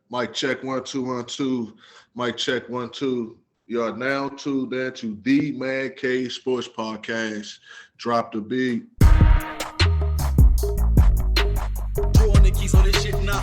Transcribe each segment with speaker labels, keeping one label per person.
Speaker 1: Mic check 1 2 1 2. Mic check 1 2. You are now tuned in to the Man Cave Sports Podcast. Drop the beat.
Speaker 2: Drew on the keys on this shit now.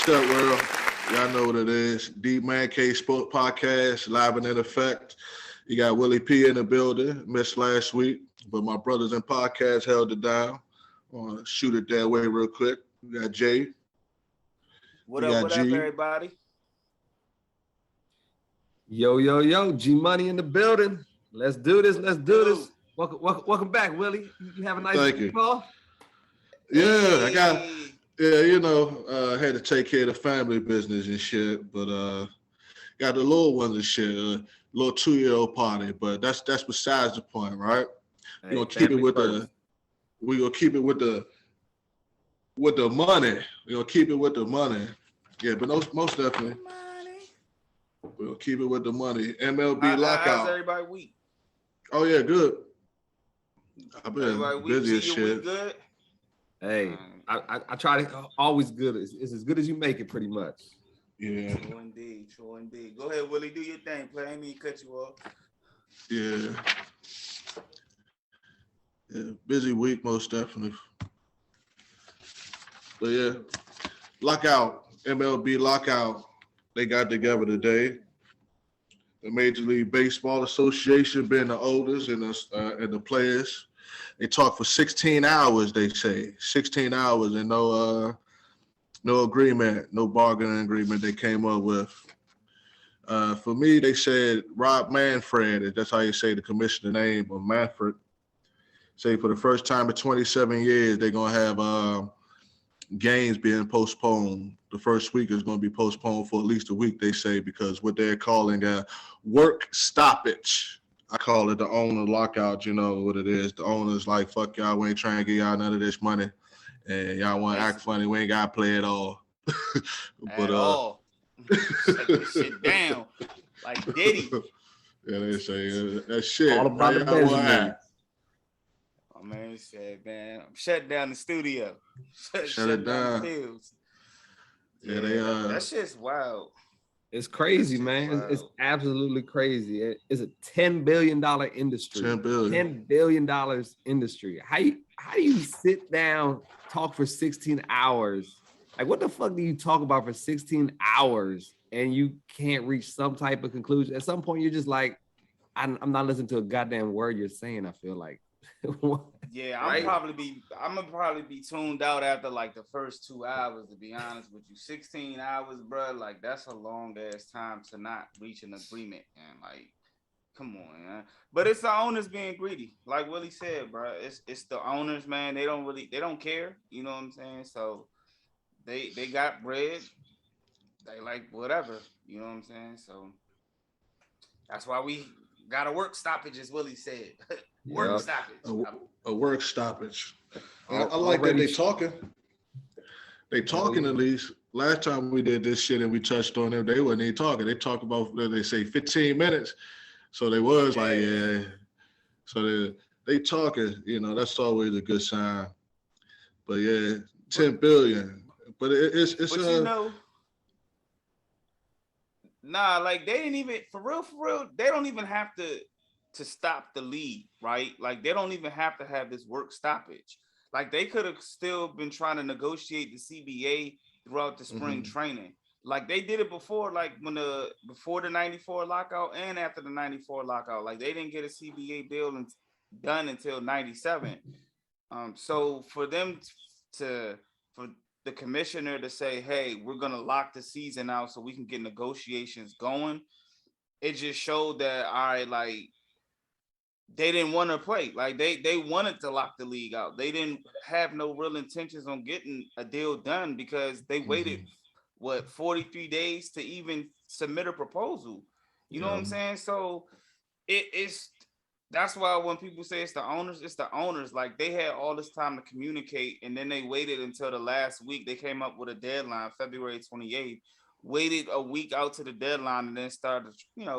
Speaker 1: What's up, world? Y'all know what it is. The Man Cave Sports Podcast, live and in effect. You got Willie B in the building. Missed last week, but my brothers in podcast held it down. I want to shoot it that way real quick. We got Jay.
Speaker 3: What up, everybody?
Speaker 4: Yo, G Money in the building. Let's do this. Welcome back, Willie. You have a nice week off?
Speaker 1: Yeah, had to take care of the family business and shit, but got the little ones and shit, little 2-year-old party, but that's besides the point, right? We're gonna keep it with the money. We're gonna keep it with the money. Yeah, but most definitely. We're gonna keep it with the money. MLB lockout.
Speaker 3: How's everybody week?
Speaker 1: Oh yeah, good. I've been busy as shit.
Speaker 3: Good?
Speaker 4: Hey, I try to always good. It's as good as you make it, pretty much.
Speaker 1: Yeah.
Speaker 3: True indeed. Go ahead, Willie. Do your thing. Play. I ain't mean to cut you off.
Speaker 1: Yeah. Busy week, most definitely. But yeah, lockout, MLB lockout. They got together today. The Major League Baseball Association being the oldest and the players. They talked for 16 hours, they say. 16 hours and no agreement, no bargaining agreement they came up with. For me, they said Rob Manfred, that's how you say the commissioner name, or Manfred, say for the first time in 27 years, they're going to have games being postponed. The first week is going to be postponed for at least a week, they say, because what they're calling a work stoppage. I call it the owner lockout. You know what it is. The owner's like, fuck y'all, we ain't trying to get y'all none of this money. And y'all want to act funny, we ain't got to play at all.
Speaker 3: Shut this shit down. Like Diddy.
Speaker 1: Yeah, they say that shit.
Speaker 4: All about the business.
Speaker 3: My man said, man, I'm shutting down the studio.
Speaker 1: Shut it down.
Speaker 3: The fields.
Speaker 1: Yeah,
Speaker 3: that shit's wild.
Speaker 4: It's crazy, man. It's absolutely crazy. It's a $10 billion industry. $10 billion industry. How do you sit down, talk for 16 hours? Like, what the fuck do you talk about for 16 hours and you can't reach some type of conclusion? At some point, you're just like, I'm not listening to a goddamn word you're saying, I feel like.
Speaker 3: Yeah, I'm gonna probably be tuned out after like the first 2 hours, to be honest with you. 16 hours, bro, like that's a long ass time to not reach an agreement, and like, come on, man. But it's the owners being greedy, like Willie said, bro. It's the owners, man. They don't care, you know what I'm saying? So they got bread, they like whatever, you know what I'm saying? So that's why we got a work stoppage, as Willie said. Work stoppage.
Speaker 1: A work stoppage. I like that they talking. They talking at least. Last time we did this shit and we touched on them, they wasn't even talking. They talked about, they say 15 minutes. So they was like, yeah. So they talking, you know, that's always a good sign. But yeah, 10 billion. But it's
Speaker 3: you know, nah, like they didn't even, for real, they don't even have to stop the league, right? Like they don't even have to have this work stoppage. Like they could have still been trying to negotiate the CBA throughout the spring training. like they did it before, like before the 94 lockout and after the 94 lockout. Like they didn't get a CBA deal done until 97. So for them for the commissioner to say, hey, we're gonna lock the season out so we can get negotiations going, it just showed that like they didn't want to play. Like they wanted to lock the league out. They didn't have no real intentions on getting a deal done because they waited 43 days to even submit a proposal. You know what I'm saying? So it's that's why when people say it's the owners. Like they had all this time to communicate, and then they waited until the last week. They came up with a deadline, February 28th. Waited a week out to the deadline, and then started,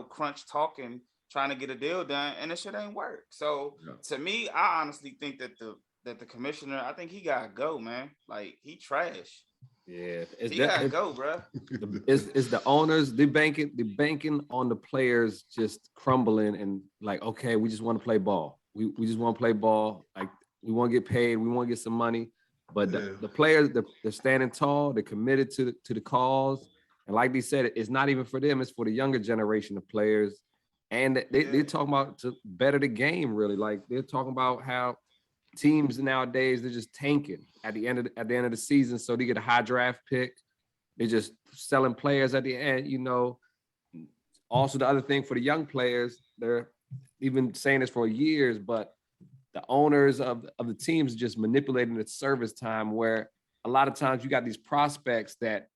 Speaker 3: crunch talking, trying to get a deal done, and it shit ain't work. So to me, I honestly think that the commissioner, I think he gotta go, man. Like he trash.
Speaker 4: Yeah,
Speaker 3: he gotta go, bro.
Speaker 4: It's the owners. They banking on the players just crumbling and like, okay, we just want to play ball. We just want to play ball. Like we want to get paid. We want to get some money. But the players, they're standing tall. They're committed to the cause. And like they said, it's not even for them. It's for the younger generation of players. And they're talking about to better the game, really. Like they're talking about how teams nowadays, they're just tanking at the end of the season, so they get a high draft pick. They're just selling players at the end, Also, the other thing for the young players, they're even saying this for years, but the owners of the teams just manipulating the service time, where a lot of times you got these prospects that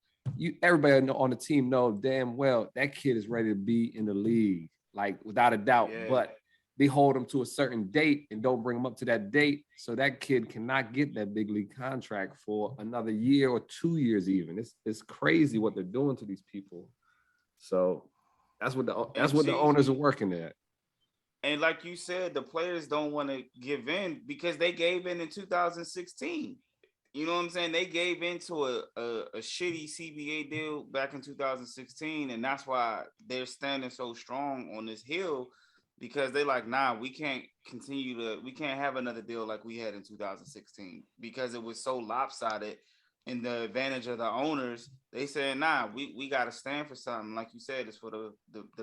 Speaker 4: everybody on the team know damn well that kid is ready to be in the league, like without a doubt, but they hold him to a certain date and don't bring him up to that date. So that kid cannot get that big league contract for another year or 2 years even. It's crazy what they're doing to these people. So that's what the owners are working at.
Speaker 3: And like you said, the players don't want to give in because they gave in 2016. You know what I'm saying? They gave into a shitty CBA deal back in 2016, and that's why they're standing so strong on this hill. Because they like, nah, we can't have another deal like we had in 2016 because it was so lopsided in the advantage of the owners. They said, nah, we got to stand for something. Like you said, it's for the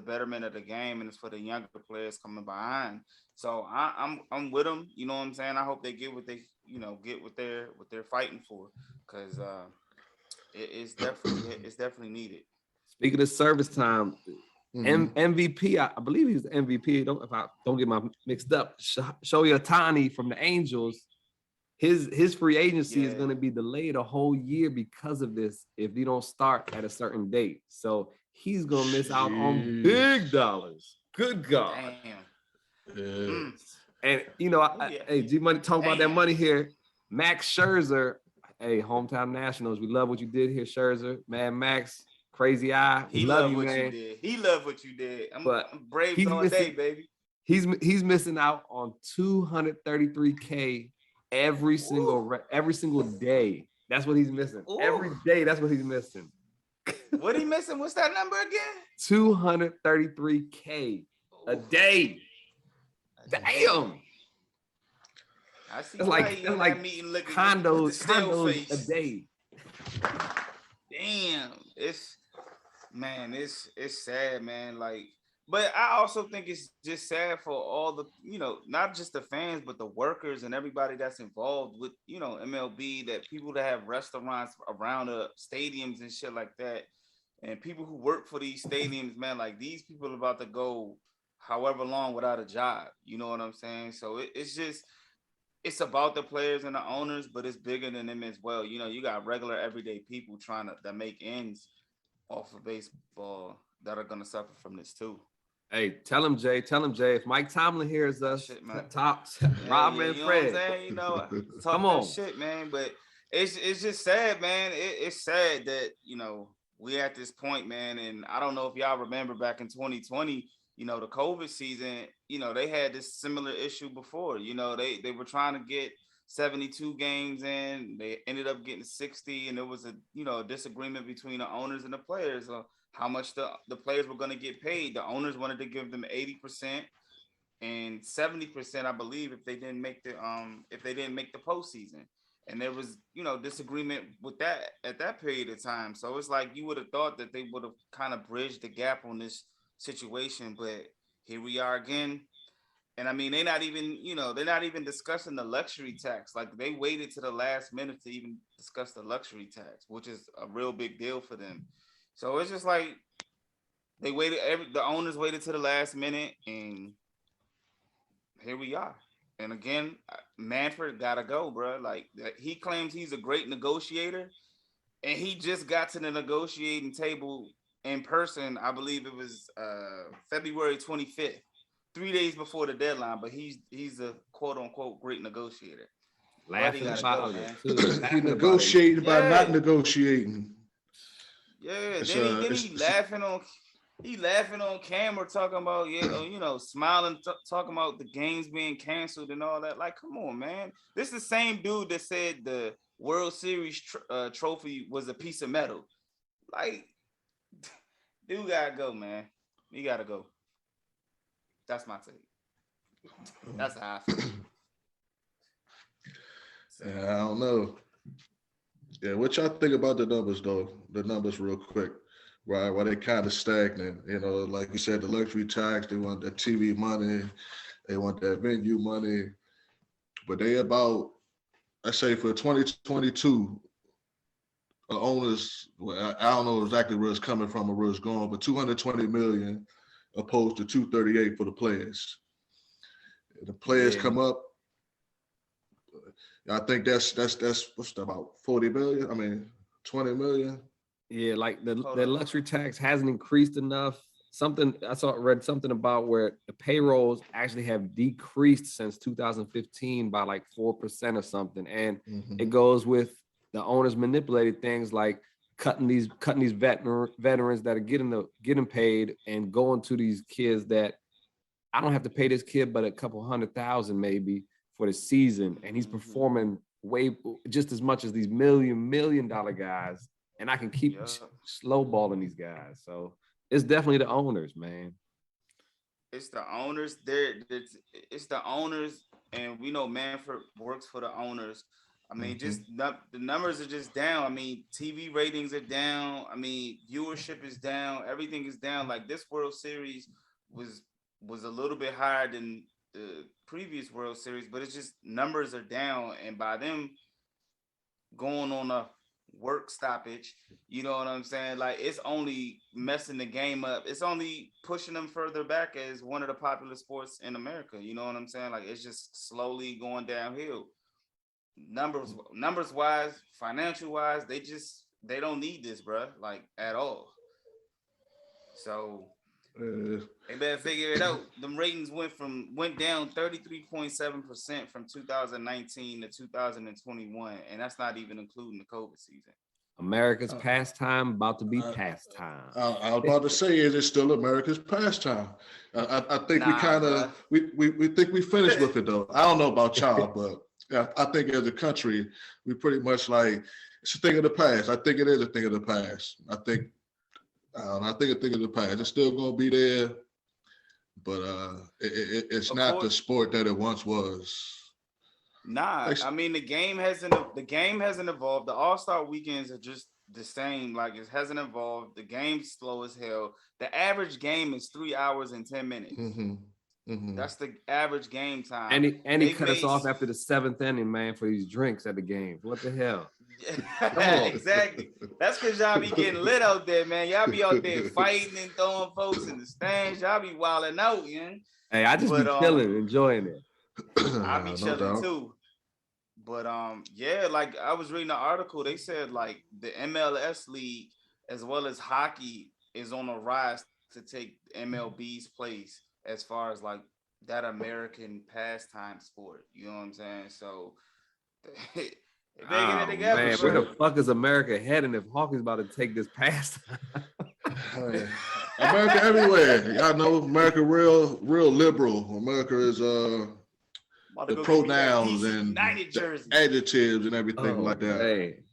Speaker 3: betterment of the game, and it's for the younger players coming behind. So I'm with them. You know what I'm saying? I hope they get what they're fighting for, because it's definitely needed.
Speaker 4: Speaking of service time, MVP, I believe he's the MVP. If I don't get my mixed up, Shohei Ohtani from the Angels, his free agency is going to be delayed a whole year because of this if they don't start at a certain date. So he's going to miss out on big dollars. Good God.
Speaker 3: Damn.
Speaker 4: And hey, G Money, talk about that money here. Max Scherzer, hey, hometown Nationals, we love what you did here, Scherzer. Man, Max. Crazy eye.
Speaker 3: He loved what you did. He loved what you did. I'm Braves all day, baby.
Speaker 4: He's missing out on $233K every single day. That's what he's missing. Ooh. Every day, that's what he's missing.
Speaker 3: What he missing? What's that number again?
Speaker 4: $233K a day. Damn.
Speaker 3: I see.
Speaker 4: That's like condos a day.
Speaker 3: Damn, it's sad, man. Like, but I also think it's just sad for all the, not just the fans, but the workers and everybody that's involved with, MLB, that people that have restaurants around the stadiums and shit like that, and people who work for these stadiums, man. Like, these people are about to go however long without a job. You know what I'm saying? So it's about the players and the owners, but it's bigger than them as well. You got regular everyday people trying to make ends off of baseball that are gonna suffer from this too.
Speaker 4: Hey, tell him Jay. If Mike Tomlin hears us, top Rob and Fred.
Speaker 3: Come on, shit, man. But it's just sad, man. It's sad that we at this point, man. And I don't know if y'all remember back in 2020. The COVID season, they had this similar issue before. They were trying to get 72 games in. They ended up getting 60, and there was a disagreement between the owners and the players on how much the players were going to get paid. The owners wanted to give them 80% and 70%, I believe, if they didn't make the postseason. And there was, disagreement with that at that period of time. So it's like you would have thought that they would have kind of bridged the gap on this situation, but here we are again. And I mean, they're not even discussing the luxury tax. Like they waited to the last minute to even discuss the luxury tax, which is a real big deal for them. So it's just like they waited. The owners waited to the last minute, and here we are. And again, Manfred gotta go, bro. Like he claims he's a great negotiator, and he just got to the negotiating table in person. I believe it was February 25th, 3 days before the deadline. But he's a quote unquote great negotiator.
Speaker 4: Laughing about
Speaker 1: it. He negotiated by not negotiating.
Speaker 3: Yeah, then he laughing on camera, talking about, smiling, talking about the games being canceled and all that. Like, come on, man. This is the same dude that said the World Series trophy was a piece of metal. Like, dude gotta go, man. He gotta go. That's my take. That's how I feel.
Speaker 1: Yeah, I don't know. Yeah, what y'all think about the numbers, though? The numbers real quick. Right, well, they kind of stagnant, like you said, the luxury tax, they want that TV money, they want that venue money, but they about, I say for 2022, owners, well, I don't know exactly where it's coming from or where it's going, but 220 million opposed to 238 for the players. The players come up, I think that's what's that, about 40 million? I mean, 20 million.
Speaker 4: Yeah, like the luxury tax hasn't increased enough. Read something about where the payrolls actually have decreased since 2015 by like 4% or something. And it goes with the owners manipulated things like cutting these veterans that are getting paid and going to these kids that I don't have to pay this kid but a couple $100,000 maybe for the season, and he's performing way just as much as these million dollar guys. And I can keep slowballing these guys. So it's definitely the owners, man.
Speaker 3: It's the owners. It's the owners, and we know Manfred works for the owners. I mean, just the numbers are just down. I mean, TV ratings are down. I mean, viewership is down. Everything is down. Like this World Series was a little bit higher than the previous World Series, but it's just numbers are down, and by them going on a work stoppage, you know what I'm saying? Like it's only messing the game up. It's only pushing them further back as one of the popular sports in America. You know what I'm saying? Like it's just slowly going downhill. Numbers wise, financial wise, they don't need this, bro, like at all. So they better figure it out. Them ratings went down 33.7% from 2019 to 2021, and that's not even including the COVID season.
Speaker 4: America's pastime about to be pastime.
Speaker 1: I was about to say, is it still America's pastime? I think we think we finished with it though. I don't know about y'all, but I think as a country, we pretty much like it's a thing of the past. I think it is a thing of the past. I think a thing of the past. It's still gonna be there, but it's not the sport that it once was.
Speaker 3: Nah, I mean the game hasn't evolved. The All-Star weekends are just the same. Like it hasn't evolved. The game's slow as hell. The average game is 3 hours and 10 minutes. That's the average game time.
Speaker 4: And he cut us off after the 7th inning, man, for these drinks at the games. What the hell?
Speaker 3: Exactly. That's because y'all be getting lit out there, man. Y'all be out there fighting and throwing folks in the stands. Y'all be wilding out, man.
Speaker 4: Hey, I just be chilling, enjoying it.
Speaker 3: I be chilling too. But yeah, like I was reading an article. They said like the MLS league as well as hockey is on a rise to take MLB's place as far as like that American pastime sport. You know what I'm saying? So
Speaker 4: man, where the fuck is America heading if hockey's about to take this pastime?
Speaker 1: America everywhere. Y'all know America real liberal. America is the pronouns and the adjectives and everything like that.
Speaker 4: Hey,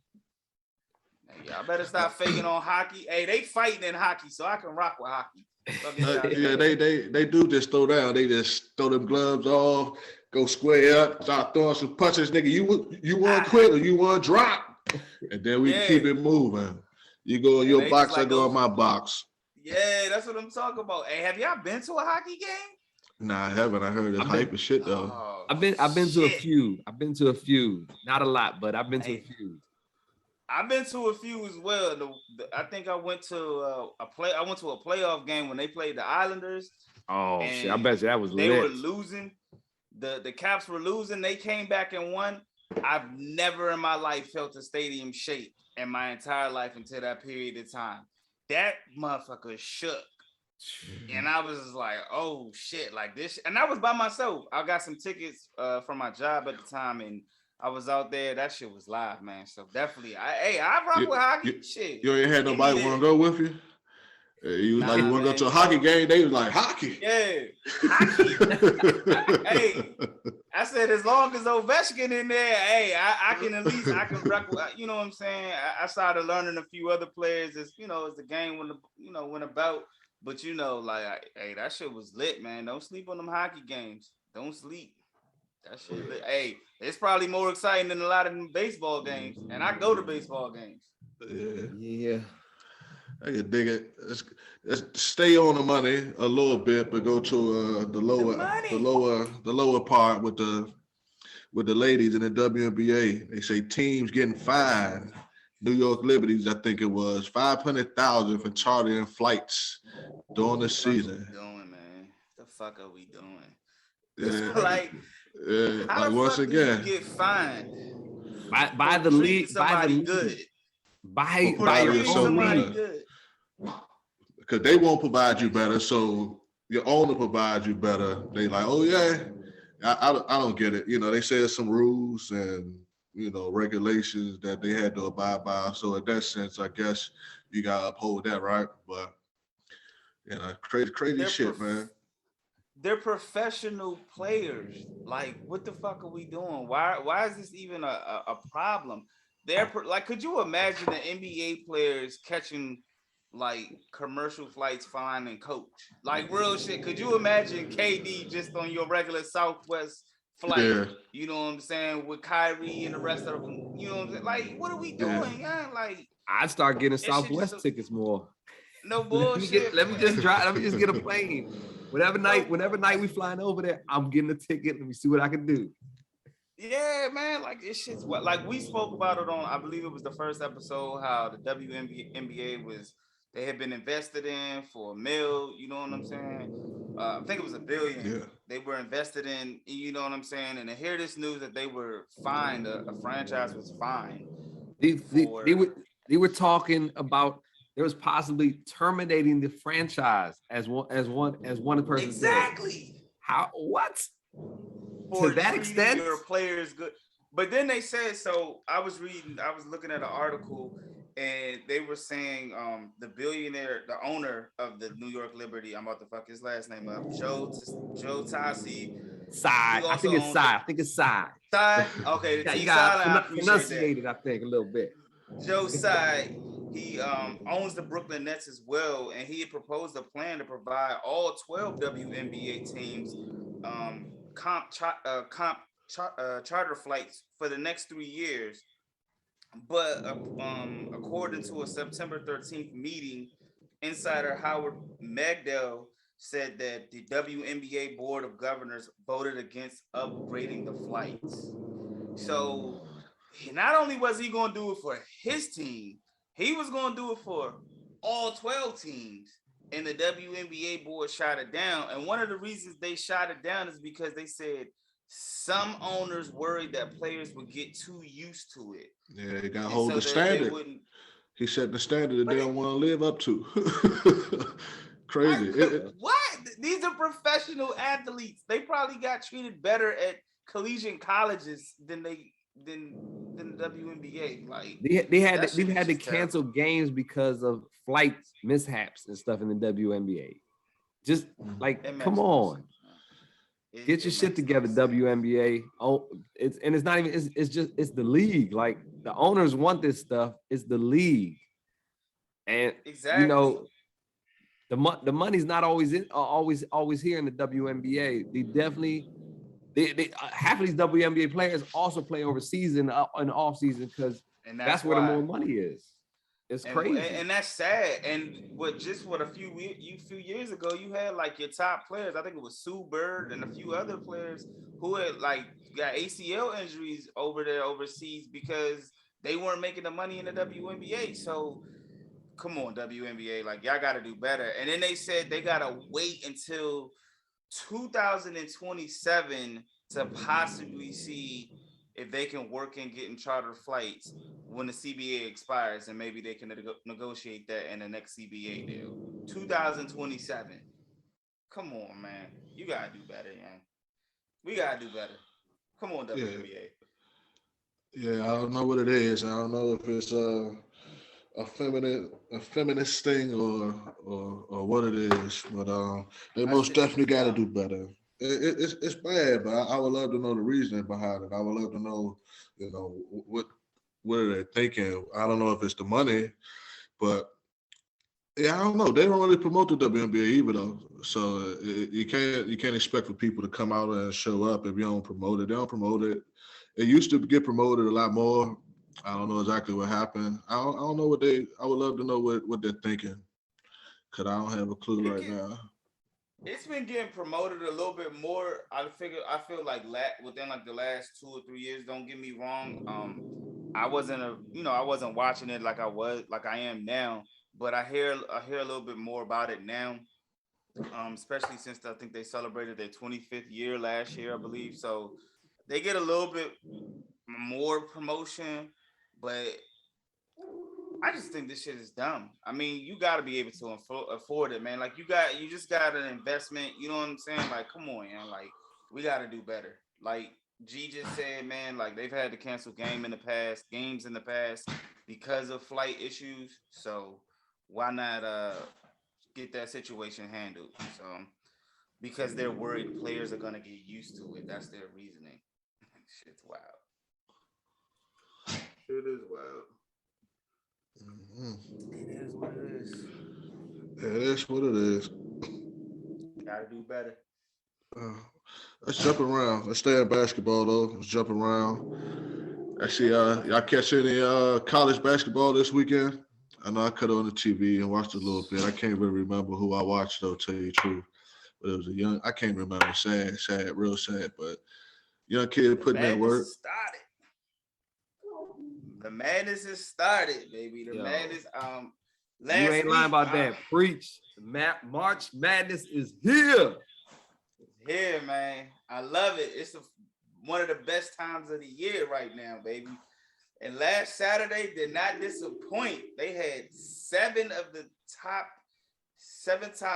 Speaker 3: y'all better stop faking on hockey. Hey, they fighting in hockey, so I can rock with hockey.
Speaker 1: Yeah, they do just throw down. They just throw them gloves off. go square up, start throwing some punches, nigga. You want to quit or you want to drop? And then we keep it moving. You go in your box, I go in my box.
Speaker 3: Yeah, that's what I'm talking about. Hey, have y'all been to a hockey game?
Speaker 1: Nah, I haven't. I heard it's hype as shit though.
Speaker 3: Oh,
Speaker 4: I've been to a few. I've been to a few. Not a lot, but I've been to a few.
Speaker 3: I've been to a few as well. I think I went to I went to a playoff game when they played the Islanders.
Speaker 4: Oh shit! I bet you that was
Speaker 3: they
Speaker 4: lit.
Speaker 3: were losing. The Caps were losing. They came back and won. I've never in my life felt a stadium shake in my entire life until that period of time. That motherfucker shook. And I was just like, oh shit, like this. And I was by myself. I got some tickets from my job at the time, and I was out there. That shit was live, man. So definitely, I rock with hockey. Shit.
Speaker 1: You ain't had nobody want to go with you? You was like, you want to go to a hockey game? They was like, hockey.
Speaker 3: Yeah, hockey. Hey, I said, as long as Ovechkin in there, hey, I can at least, I can rock with, you know what I'm saying? I started learning a few other players as, you know, as the game went about. But, you know, like, hey, that shit was lit, man. Don't sleep on them hockey games. Don't sleep. That shit lit. Hey, it's probably more exciting than a lot of them baseball games. And I go to baseball games.
Speaker 1: Yeah. I can dig it. Let's stay on the money a little bit, but go to the lower part with the ladies in the WNBA. They say teams getting fined. New York Liberties, I think it was $500,000 for chartering flights during the season.
Speaker 3: What are we doing, man? The fuck are we doing?
Speaker 1: Yeah.
Speaker 3: Like
Speaker 1: once again,
Speaker 3: do you get fined
Speaker 4: by the league,
Speaker 3: somebody good.
Speaker 4: By your own league.
Speaker 1: Because they won't provide you better, so your owner provides you better. They like, oh yeah, I don't get it. You know, they say there's some rules and, you know, regulations that they had to abide by. So in that sense, I guess you gotta uphold that, right? But you know, crazy shit, man.
Speaker 3: They're professional players. Like, what the fuck are we doing? Why is this even a problem? Like, could you imagine the NBA players catching like commercial flights flying and coach? Like, real shit. Could you imagine KD just on your regular Southwest flight? Yeah. You know what I'm saying? With Kyrie and the rest of them. You know what I'm saying? Like, what are we doing? Yeah. Like,
Speaker 4: I'd start getting Southwest tickets more.
Speaker 3: No bullshit.
Speaker 4: Let me just get a plane. Whatever night we flying over there, I'm getting a ticket. Let me see what I can do.
Speaker 3: Yeah, man, like this shit's what, like we spoke about it on, I believe it was the first episode, how the WNBA they had been invested in for $1 million, you know what I'm saying? I think it was $1 billion. Yeah. They were invested in, you know what I'm saying? And to hear this news that they were fined, a franchise was fined.
Speaker 4: They were talking about there was possibly terminating the franchise as one person.
Speaker 3: Exactly.
Speaker 4: Said. How? What?
Speaker 3: For
Speaker 4: to that extent,
Speaker 3: your players good. But then they said, so I was looking at an article, and they were saying the billionaire, the owner of the New York Liberty, I'm about to fuck his last name up, Joe Tassi.
Speaker 4: I think it's Sai.
Speaker 3: Sai? Okay,
Speaker 4: you got enunciated, I think, a little bit.
Speaker 3: Joe Sai, he owns the Brooklyn Nets as well, and he had proposed a plan to provide all 12 WNBA teams charter flights for the next 3 years. But according to a September 13th meeting, insider Howard Magdell said that the WNBA Board of Governors voted against upgrading the flights. So not only was he going to do it for his team, he was going to do it for all 12 teams. And the WNBA board shot it down. And one of the reasons they shot it down is because they said some owners worried that players would get too used to it.
Speaker 1: Yeah, they got to hold the standard. He set the standard that they don't want to live up to. Crazy.
Speaker 3: What? These are professional athletes. They probably got treated better at collegiate colleges than the WNBA. Like
Speaker 4: they've had to cancel games because of flight mishaps and stuff in the WNBA. Just like, come on, get your shit together, WNBA. Oh, it's not even. It's the league. Like, the owners want this stuff. It's the league, and
Speaker 3: exactly.
Speaker 4: You know, the money's not always here in the WNBA. They definitely half of these WNBA players also play overseas in the off season because that's where the more money is. It's crazy,
Speaker 3: and that's sad. And what a few years ago, you had like your top players. I think it was Sue Bird and a few other players who had like got ACL injuries over there overseas because they weren't making the money in the WNBA. So come on, WNBA, like y'all got to do better. And then they said they got to wait until 2027 to possibly see if they can work in getting charter flights when the CBA expires, and maybe they can negotiate that in the next CBA deal. 2027. Come on, man. You got to do better, man. We got to do better. Come on, WNBA.
Speaker 1: Yeah, I don't know what it is. I don't know if it's a feminist thing or what it is, but they most definitely got to do better. It's bad, but I would love to know the reasoning behind it. I would love to know, what are they thinking? I don't know if it's the money, but yeah, I don't know. They don't really promote the WNBA either, though. So you can't expect for people to come out and show up if you don't promote it. They don't promote it. It used to get promoted a lot more. I don't know exactly what happened. I don't know what I would love to know what they're thinking, because I don't have a clue right now.
Speaker 3: It's been getting promoted a little bit more. I feel like within like the last 2 or 3 years. Don't get me wrong. I wasn't watching it like I am now, but I hear a little bit more about it now. Especially since I think they celebrated their 25th year last year, I believe. So they get a little bit more promotion, but I just think this shit is dumb. I mean, you got to be able to afford it, man. Like you just got an investment. You know what I'm saying? Like, come on, man. Like we got to do better. Like G just said, man. Like they've had to cancel games in the past because of flight issues. So why not get that situation handled? So because they're worried players are gonna get used to it. That's their reasoning. Shit's wild. It is wild.
Speaker 1: Mm-hmm.
Speaker 3: It is what it is.
Speaker 1: It is what it is.
Speaker 3: Gotta do better.
Speaker 1: Let's jump around. Let's stay in basketball though. Let's jump around. I see y'all catch any college basketball this weekend? I know I cut on the TV and watched a little bit. I can't really remember who I watched though, tell you the truth. But it was I can't remember. Sad, real sad, but young kid putting in work.
Speaker 3: The madness has started, baby. The madness.
Speaker 4: You ain't lying about that. Preach. March Madness is here.
Speaker 3: It's here, man. I love it. It's one of the best times of the year right now, baby. And last Saturday did not disappoint. They had 7 top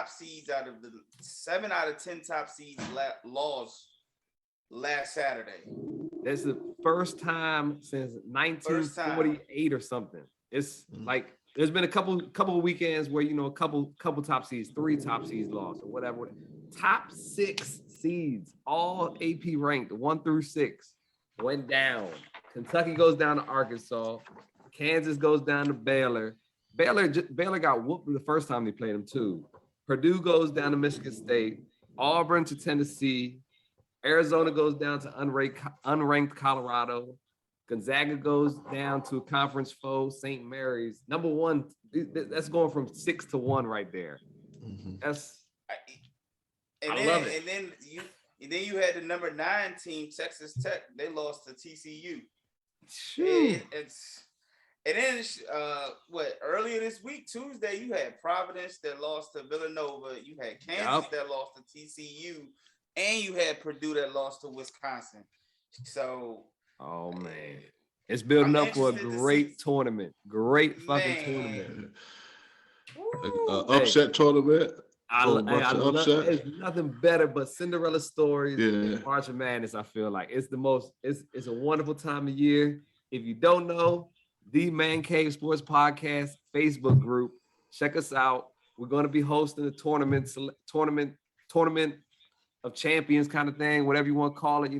Speaker 3: seeds out of the 7 out of 10 top seeds lost last Saturday.
Speaker 4: That's the first time since 1948 or something. It's like there's been a couple of weekends where a couple top seeds, 3 top seeds lost or whatever. Top 6 seeds, all AP ranked 1 through 6, went down. Kentucky goes down to Arkansas. Kansas goes down to Baylor. Baylor got whooped the first time they played them too. Purdue goes down to Michigan State. Auburn to Tennessee. Arizona goes down to unranked Colorado. Gonzaga goes down to a conference foe, St. Mary's. Number 1, that's going from 6 to 1 right there.
Speaker 1: Mm-hmm.
Speaker 3: I love it. And then you had the number 9 team, Texas Tech. They lost to TCU. Earlier this week, Tuesday, you had Providence that lost to Villanova. You had Kansas that lost to TCU. And you had Purdue that lost to Wisconsin. So,
Speaker 4: oh man, it's building up for a great tournament. Great fucking tournament.
Speaker 1: Upset tournament.
Speaker 4: There's nothing better but Cinderella stories. Yeah. March Madness. I feel like it's a wonderful time of year. If you don't know, the Man Cave Sports Podcast Facebook group, check us out. We're going to be hosting a tournament of champions kind of thing, whatever you want to call it.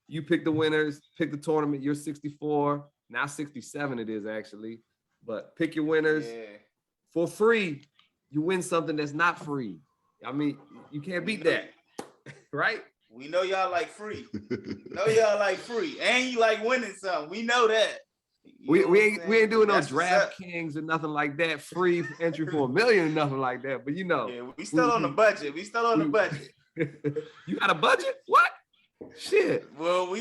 Speaker 4: You pick the winners, pick the tournament. You're 64, now 67 it is actually, but pick your winners for free. You win something that's not free. I mean, you can't beat that, right?
Speaker 3: We know y'all like free. And you like winning something. We know that.
Speaker 4: We ain't doing no DraftKings or nothing like that. Free entry for $1 million or nothing like that. But
Speaker 3: we still on the budget. You
Speaker 4: got a budget? What? Shit.
Speaker 3: Well,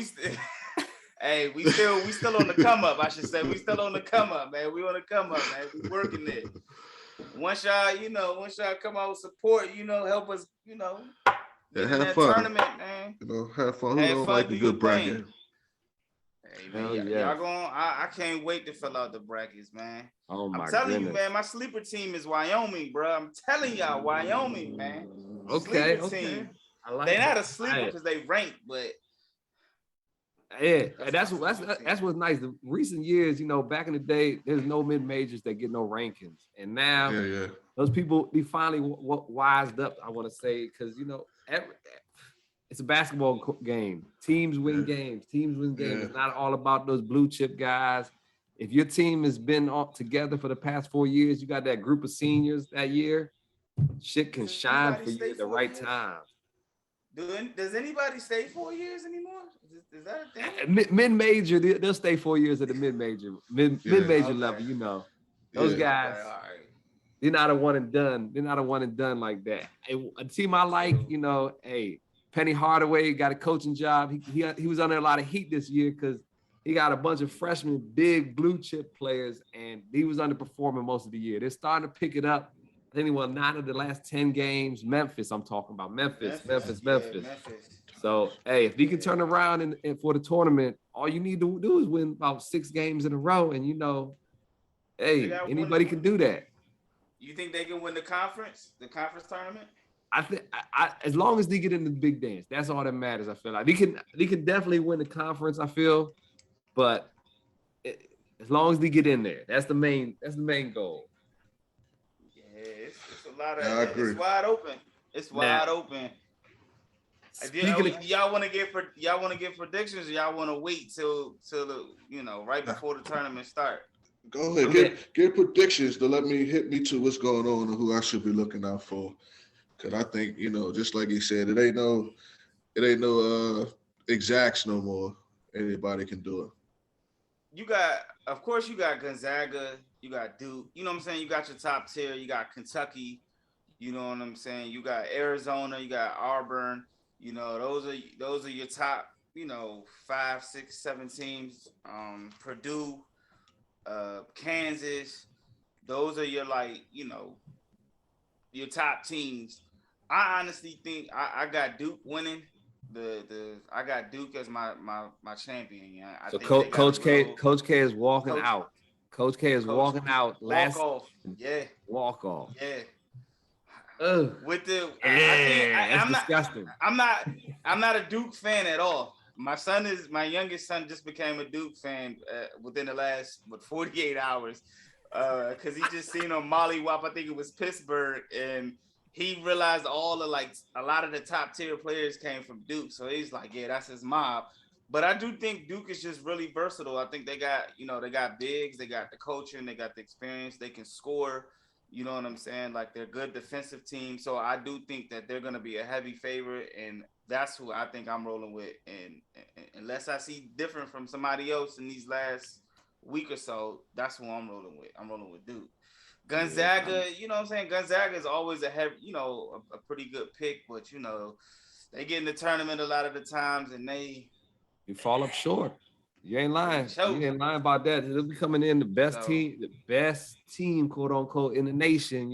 Speaker 3: hey, we still on the come up. I should say we still on the come up, man. We on the come up, man. We working it. Once y'all come out with support, help us,
Speaker 1: have fun.
Speaker 3: Tournament, man.
Speaker 1: Have fun. Who don't like a good bracket?
Speaker 3: Hey, man, y'all going? I can't wait to fill out the brackets, man.
Speaker 4: Oh my
Speaker 3: I'm telling
Speaker 4: goodness.
Speaker 3: you, man. My sleeper team is Wyoming, bro. I'm telling y'all, Wyoming, man.
Speaker 4: Okay.
Speaker 3: Team.
Speaker 4: I like.
Speaker 3: They're not a sleeper because they ranked, but
Speaker 4: yeah, that's what's nice. The recent years, back in the day, there's no mid majors that get no rankings, and now those people they finally wised up. I want to say because it's a basketball game. Teams win games. It's not all about those blue chip guys. If your team has been all together for the past 4 years, you got that group of seniors that year, shit can shine for you at the right time.
Speaker 3: Does anybody stay 4 years anymore? Is that a thing?
Speaker 4: Mid-major, they'll stay 4 years at the mid-major level, Those guys, they're not a one and done. They're not a one and done like that. A team I like, Penny Hardaway got a coaching job. He was under a lot of heat this year because he got a bunch of freshmen, big blue chip players, and he was underperforming most of the year. They're starting to pick it up. I think he won 9 of the last 10 games. Memphis, I'm talking about. Memphis. So, hey, if he can turn around and for the tournament, all you need to do is win about 6 games in a row, and anybody can do that.
Speaker 3: You think they can win the conference tournament?
Speaker 4: I think as long as they get in the big dance, that's all that matters. I feel like they can definitely win the conference. I feel, but as long as they get in there, that's the main goal.
Speaker 3: Yeah, it's a lot of.
Speaker 1: I agree.
Speaker 3: It's wide open. It's wide open. Y'all want to get predictions, or y'all want to wait till the right before the tournament start?
Speaker 1: Go ahead, get predictions to hit me to what's going on and who I should be looking out for. Cause I think, just like he said, it ain't no exacts no more. Anybody can do it.
Speaker 3: You got Gonzaga, you got Duke, you know what I'm saying? You got your top tier, you got Kentucky, you know what I'm saying? You got Arizona, you got Auburn, those are your top, 5, 6, 7 teams. Purdue, Kansas, those are your your top teams. I honestly think I got Duke winning. I got Duke as my champion. Yeah.
Speaker 4: So Coach K is walking out. Coach K is walking out. Walk off.
Speaker 3: Yeah.
Speaker 4: Ugh.
Speaker 3: I'm
Speaker 4: disgusting.
Speaker 3: I'm not a Duke fan at all. My youngest son just became a Duke fan within the last 48 hours. Because he just seen on Molly Wop, I think it was Pittsburgh, and he realized a lot of the top tier players came from Duke. So he's like, yeah, that's his mob. But I do think Duke is just really versatile. I think they got bigs, they got the coaching, they got the experience, they can score. You know what I'm saying? Like, they're a good defensive team. So I do think that they're going to be a heavy favorite, and that's who I think I'm rolling with. And unless I see different from somebody else in these last week or so, that's who I'm rolling with. I'm rolling with Duke. Gonzaga, you know what I'm saying? Gonzaga is always a heavy, a pretty good pick, but they get in the tournament a lot of the times and
Speaker 4: you fall up short. You ain't lying. You ain't lying about that. They'll be coming in the best team, quote unquote, in the nation,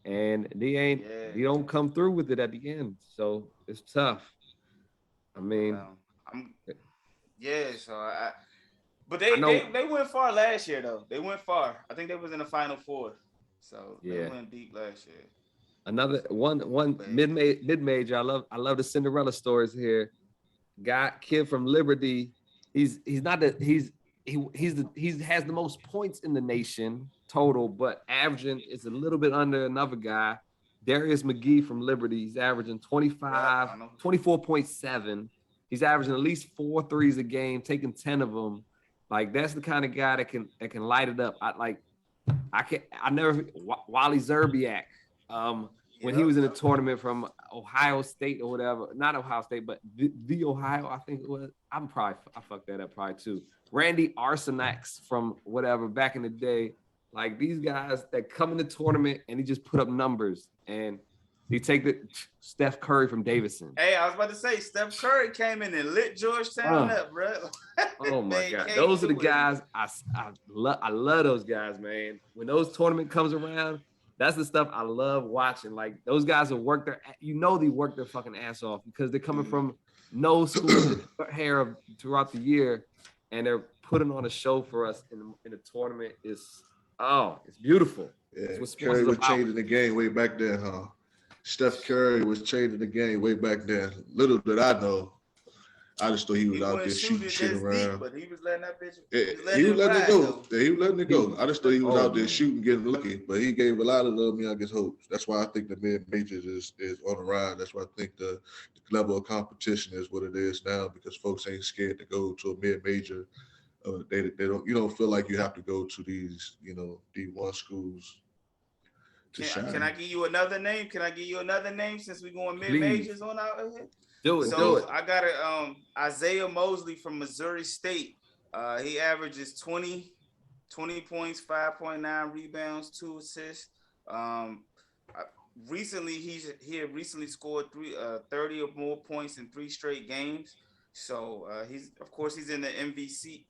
Speaker 4: and they don't come through with it at the end. So it's tough. I mean,
Speaker 3: but they went far last year though. They went far. I think they was in the Final Four. So they went deep last year.
Speaker 4: Another one mid-major. I love the Cinderella stories here. Kid from Liberty. He has the most points in the nation total, but averaging is a little bit under another guy. Darius McGee from Liberty. He's averaging 24.7. He's averaging at least 4 threes a game, taking 10 of them. Like, that's the kind of guy that can light it up. Wally Zerbiak. when he was in a tournament from Ohio State or whatever, not Ohio State, but the Ohio, I think it was. I fucked that up probably too. Randy Arsenax from whatever back in the day. Like these guys that come in the tournament and he just put up numbers, and he take the Steph Curry from Davidson.
Speaker 3: Hey, I was about to say Steph Curry came in and lit Georgetown up, bro.
Speaker 4: Oh my God, those are the guys I love those guys, man. When those tournament comes around, that's the stuff I love watching. Like those guys will work they work their fucking ass off because they're coming from no school hair throughout the year, and they're putting on a show for us in a tournament. It's beautiful.
Speaker 1: Yeah, Curry was changing the game way back then, huh? Steph Curry was changing the game way back then. Little did I know. I just thought he was out there shooting shit around.
Speaker 3: But he was letting that bitch.
Speaker 1: He was letting it go. Yeah, he was letting it go. I just thought he was out there shooting, getting lucky. But he gave a lot of little youngest hopes. That's why I think the mid majors is on the rise. That's why I think the level of competition is what it is now, because folks ain't scared to go to a mid major. They don't. You don't feel like you have to go to these D1 schools.
Speaker 3: Can I give you another name? Since we're going mid majors on out here?
Speaker 4: Do it.
Speaker 3: I got it. Isaiah Mosley from Missouri State. He averages 20 points, 5.9 rebounds, 2 assists. Recently, he had recently scored 30 or more points in 3 straight games. So he's in the MVC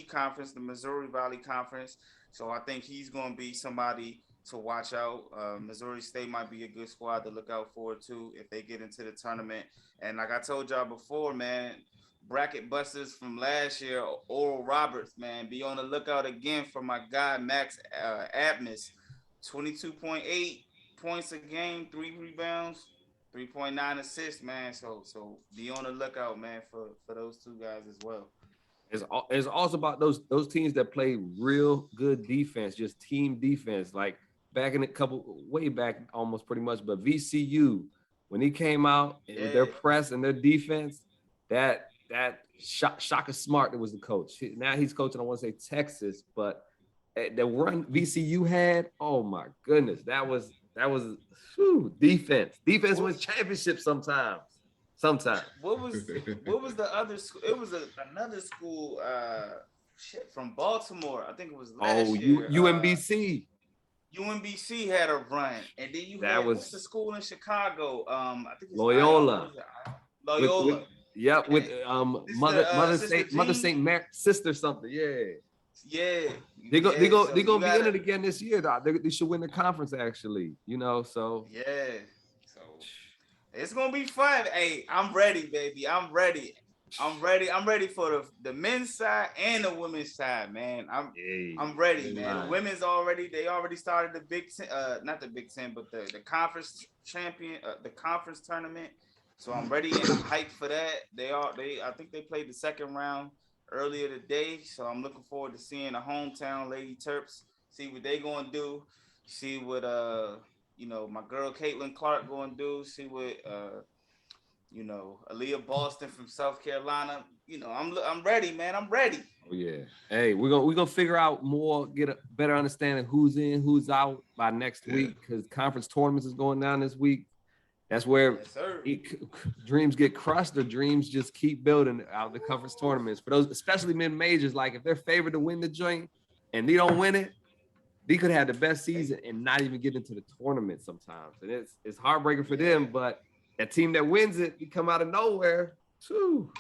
Speaker 3: conference, the Missouri Valley Conference. So I think he's going to be somebody to watch out. Missouri State might be a good squad to look out for too if they get into the tournament. And like I told y'all before, man, bracket busters from last year, Oral Roberts, man, be on the lookout again for my guy Max Abness, 22.8 points a game, 3 rebounds, 3.9 assists, man. So be on the lookout, man, for those 2 guys as well.
Speaker 4: It's also about those teams that play real good defense, just team defense. Like back in way back, almost pretty much. But VCU, when he came out with their press and their defense, that Shaka Smart that was the coach. Now he's coaching, I want to say Texas, but the run VCU had, oh my goodness, that was defense. Defense wins championships sometimes.
Speaker 3: What was the other school? It was another school from Baltimore. I think it was last year.
Speaker 4: UMBC.
Speaker 3: UMBC had a run, and then what's the school in Chicago? I think it's
Speaker 4: Loyola.
Speaker 3: Loyola.
Speaker 4: With Mother Saint Mary, sister something. Yeah. They're gonna be in it again this year. They should win the conference actually. So
Speaker 3: yeah. So it's gonna be fun. Hey, I'm ready, baby. I'm ready for the men's side and the women's side, man. I'm ready, man. The women's they already started the Big Ten, not the Big Ten, but the conference the conference tournament. So I'm ready and I'm hyped for that. I think they played the second round earlier today. So I'm looking forward to seeing the hometown Lady Terps, see what they gonna do, see what my girl Caitlin Clark gonna do, see what Aaliyah Boston from South Carolina. I'm ready, man. I'm ready.
Speaker 4: Oh yeah. Hey, we're gonna figure out more, get a better understanding who's in, who's out by next week, because conference tournaments is going down this week. That's where dreams get crushed or dreams just keep building out the conference tournaments. For those, especially mid-majors, like if they're favored to win the joint and they don't win it, they could have the best season and not even get into the tournament sometimes. And it's heartbreaking for them, but that team that wins it, they come out of nowhere. Whew.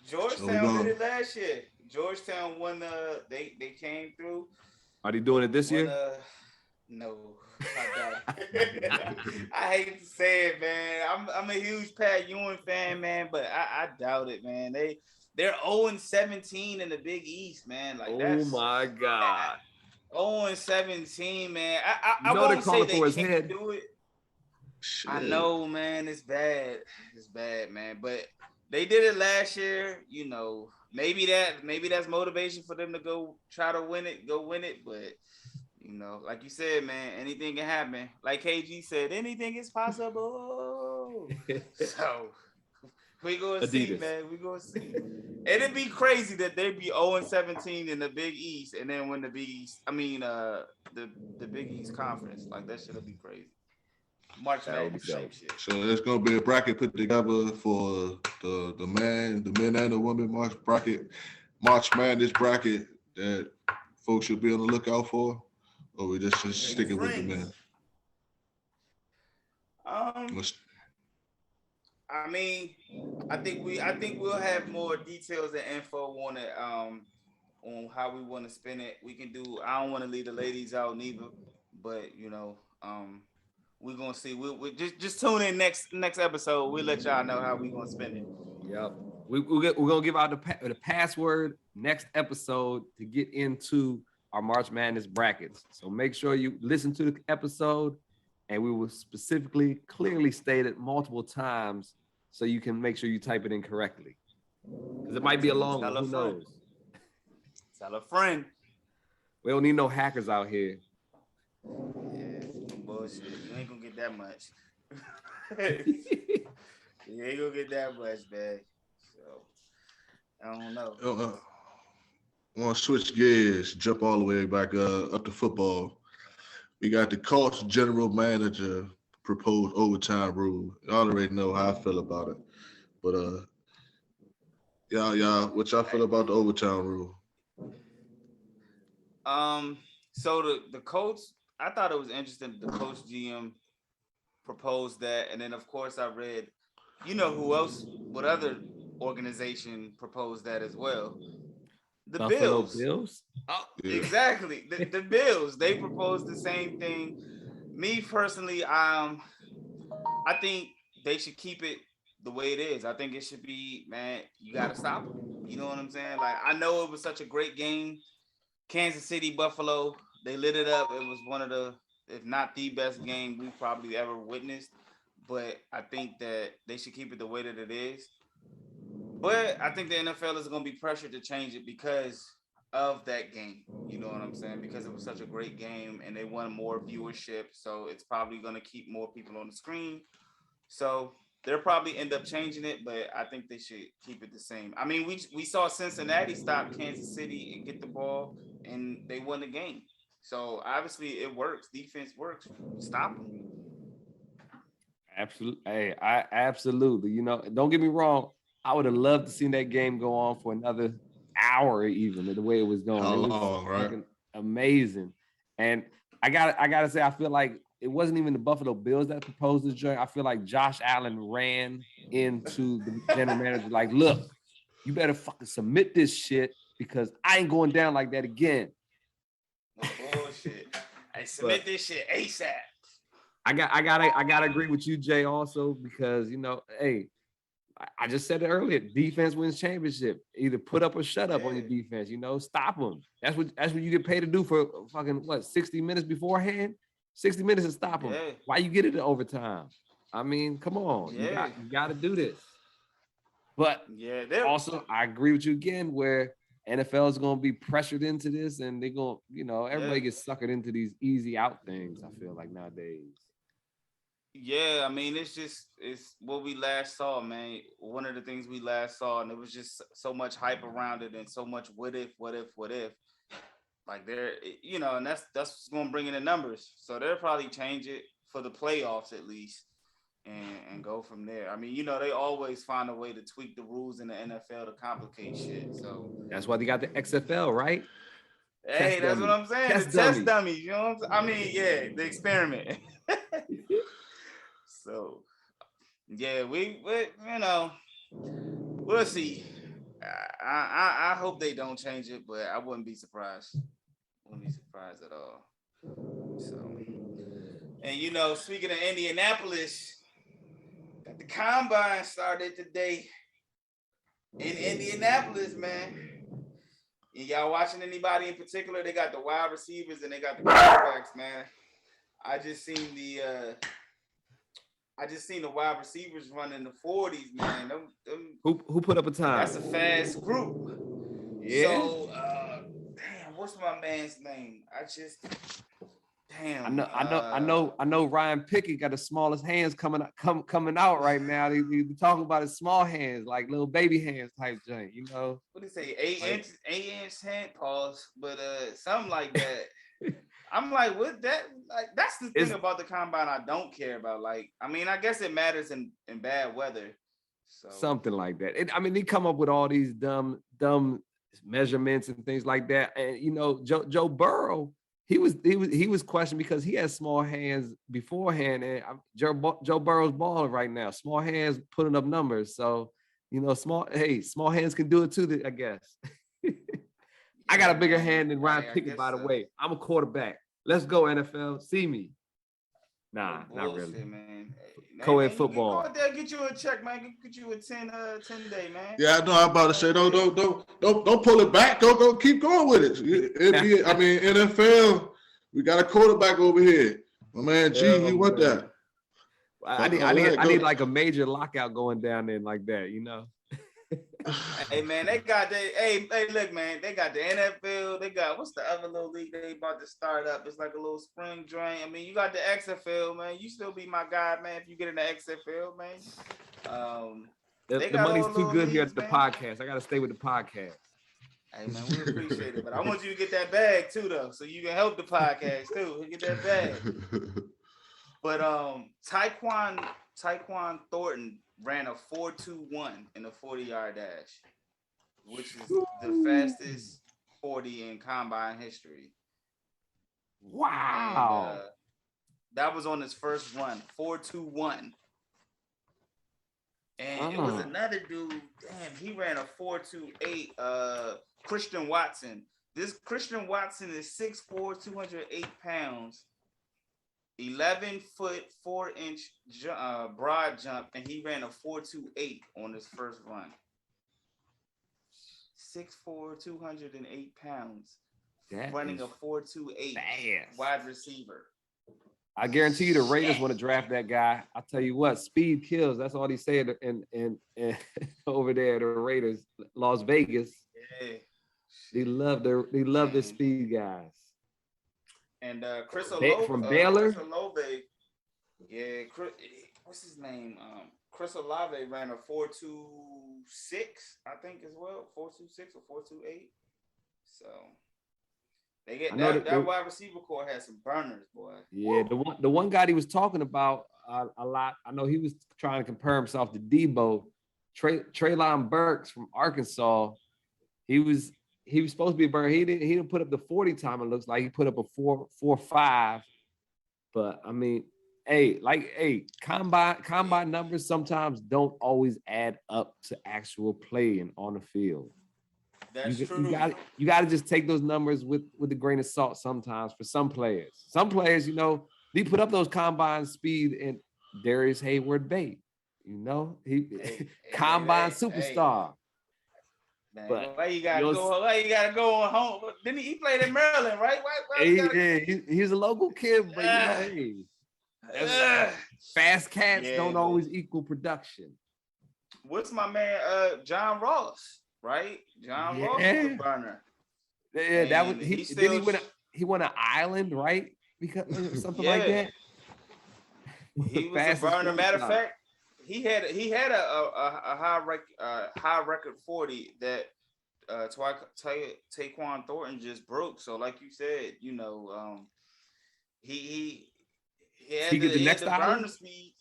Speaker 3: Georgetown did it last year. Georgetown won they came through.
Speaker 4: Are they doing it this year?
Speaker 3: No. I hate to say it, man. I'm a huge Pat Ewing fan, man, but I doubt it, man. They're 0-17 in the Big East, man. Like
Speaker 4: oh my God.
Speaker 3: 0-17, man. I won't say they can't do it. Shit. I know, man. It's bad. It's bad, man. But they did it last year. Maybe that's motivation for them to go try to win it. But like you said, man, anything can happen. Like KG said, anything is possible. So we gonna see, man. We gonna see. It'd be crazy that they'd be 0-17 in the Big East and then win the Big East. I mean, the Big East Conference. Like that shit'll be crazy. March Madness type shit.
Speaker 1: So there's gonna be a bracket put together for the men and the women March Madness bracket that folks should be on the lookout for, or we just sticking with the men.
Speaker 3: I mean, I think we'll have more details and info on it, on how we want to spin it. We can do. I don't want to leave the ladies out neither, but you know, we're gonna see. We'll just tune in next episode. We'll let y'all know how we gonna spin it.
Speaker 4: Yep. We're gonna give out the password next episode to get into our March Madness brackets. So make sure you listen to the episode, and we will specifically, clearly state it multiple times so you can make sure you type it in correctly. Because it might be a long one. Who knows?
Speaker 3: Tell a friend.
Speaker 4: We don't need no hackers out here.
Speaker 3: Yeah, bullshit. You ain't gonna get that much. You ain't gonna get that much, man. So I don't know.
Speaker 1: I want to switch gears, jump all the way back up to football. We got the Colts general manager proposed overtime rule. Y'all already know how I feel about it, but y'all, what y'all feel about the overtime rule?
Speaker 3: So the Colts, I thought it was interesting. The Colts GM proposed that, and then of course I read, you know who else? What other organization proposed that as well? The
Speaker 4: Buffalo
Speaker 3: Bills. Oh, yeah. Exactly. The Bills. They proposed the same thing. Me personally, I think they should keep it the way it is. I think it should be, man, you gotta stop them. You know what I'm saying? Like, I know it was such a great game. Kansas City, Buffalo, they lit it up. It was one of the, if not the best game we've probably ever witnessed. But I think that they should keep it the way that it is. But I think the NFL is going to be pressured to change it because of that game. You know what I'm saying? Because it was such a great game and they won more viewership. So it's probably going to keep more people on the screen. So they'll probably end up changing it, but I think they should keep it the same. I mean, we saw Cincinnati stop Kansas City and get the ball, and they won the game. So obviously it works. Defense works. Stop them.
Speaker 4: Absolutely. Hey, absolutely. You know, don't get me wrong. I would have loved to see that game go on for another hour, even the way it was going.
Speaker 1: How
Speaker 4: it was
Speaker 1: long, right?
Speaker 4: Amazing. And I gotta say, I feel like it wasn't even the Buffalo Bills that proposed this joint. I feel like Josh Allen ran into the general manager like, look, you better fucking submit this shit because I ain't going down like that again.
Speaker 3: No bullshit. I submit this shit ASAP.
Speaker 4: I gotta agree with you, Jay, also, because you know, hey, I just said it earlier. Defense wins championship. Either put up or shut up on your defense. You know, stop them. That's what you get paid to do for fucking 60 minutes beforehand. 60 minutes to stop them. Yeah. Why you get it in overtime? I mean, come on. Yeah. You got to do this. But also, I agree with you again, where NFL is going to be pressured into this, and they're going, you know, everybody gets suckered into these easy out things. I feel like nowadays.
Speaker 3: Yeah, I mean, it's what we last saw, man. One of the things we last saw, and it was just so much hype around it and so much what if. Like they're, you know, and that's what's going to bring in the numbers. So they'll probably change it for the playoffs at least and go from there. I mean, you know, they always find a way to tweak the rules in the NFL to complicate shit. So
Speaker 4: that's why they got the XFL, right?
Speaker 3: Hey, that's what I'm saying. The test dummies, you know what I'm saying? I mean, yeah, the experiment. So, yeah, we you know, we'll see. I hope they don't change it, but I wouldn't be surprised. Wouldn't be surprised at all. So, and you know, speaking of Indianapolis, got the combine started today in Indianapolis, man. And y'all watching anybody in particular? They got the wide receivers and they got the quarterbacks, man. I just seen the wide receivers running the 40s, man.
Speaker 4: Who put up a time?
Speaker 3: That's a fast group.
Speaker 4: Yeah.
Speaker 3: So, damn, what's my man's name?
Speaker 4: I know. Ryan Pickett got the smallest hands coming out right now. They be talking about his small hands, like little baby hands type thing. You know
Speaker 3: what do you say? 8 inch hand, pause, but something like that. I'm like, what that? Like, that's the thing about the combine I don't care about. Like, I mean, I guess it matters in bad weather. So
Speaker 4: something like that. I mean, they come up with all these dumb measurements and things like that. And you know, Joe Burrow, he was questioned because he had small hands beforehand, and Joe Burrow's balling right now. Small hands putting up numbers. So you know, small hands can do it too. I guess. I got a bigger hand than Ryan Pickett, by the way. I'm a quarterback. Let's go, NFL. See me. Nah, not really.
Speaker 3: Man.
Speaker 4: Co-ed football.
Speaker 3: Go out there, get you a check, man. Get you a 10 day, man.
Speaker 1: Yeah, I know. I'm about to say, don't pull it back. Go, keep going with it. I mean, NFL, we got a quarterback over here. My man G, he want that.
Speaker 4: I need like a major lockout going down there like that, you know.
Speaker 3: Hey man, they got hey look, man, they got the NFL, they got what's the other little league they about to start up? It's like a little spring drain. I mean, you got the XFL, man. You still be my guy, man, if you get in the XFL, man.
Speaker 4: The money's too good here at the podcast. I gotta stay with the podcast.
Speaker 3: Hey man, we appreciate it, but I want you to get that bag too, though, so you can help the podcast too. Get that bag. But Tyquan Thornton ran a 4.21 in a 40-yard dash, which is the fastest 40 in combine history.
Speaker 4: Wow.
Speaker 3: And, that was on his first run, 4.21. And it was another dude, damn, he ran a 4.28, Christian Watson. This Christian Watson is 6'4", 208 pounds. 11 foot 4 inch broad jump, and he ran a 4.28 on his first run. 6'4", 208 pounds, running a 4.28 wide receiver.
Speaker 4: I guarantee you the Raiders want to draft that guy. I'll tell you what, speed kills. That's all he said and over there at the Raiders, Las Vegas. Yeah. They love their speed guys.
Speaker 3: And Chris Olave
Speaker 4: from Baylor.
Speaker 3: Chris Olave, yeah, what's his name? Chris Olave ran a 4.26, I think as well, 4.26 or 4.28. So they get that wide receiver core has some burners, boy.
Speaker 4: Yeah, the one guy he was talking about a lot. I know he was trying to compare himself to Debo. Treylon Burks from Arkansas. He was supposed to be a burner. He didn't put up the 40 time. It looks like he put up a 4.5. But I mean, combine numbers sometimes don't always add up to actual play and on the field.
Speaker 3: That's true.
Speaker 4: You got to just take those numbers with a grain of salt sometimes for some players. Some players, you know, they put up those combine speed and Darius Hayward Bay. You know, combine superstar.
Speaker 3: Man, but why you gotta go on home? Didn't he played in Maryland, right?
Speaker 4: He's a local kid, but fast cats don't always equal production.
Speaker 3: What's my man John Ross, right? John Ross was a burner.
Speaker 4: Yeah, that was he won an island, right? Because something like that.
Speaker 3: He was a burner. Matter of fact, he had a high record 40 that Tyquan Thornton just broke. So like you said, you know, he
Speaker 4: gets the next island.
Speaker 3: Speed.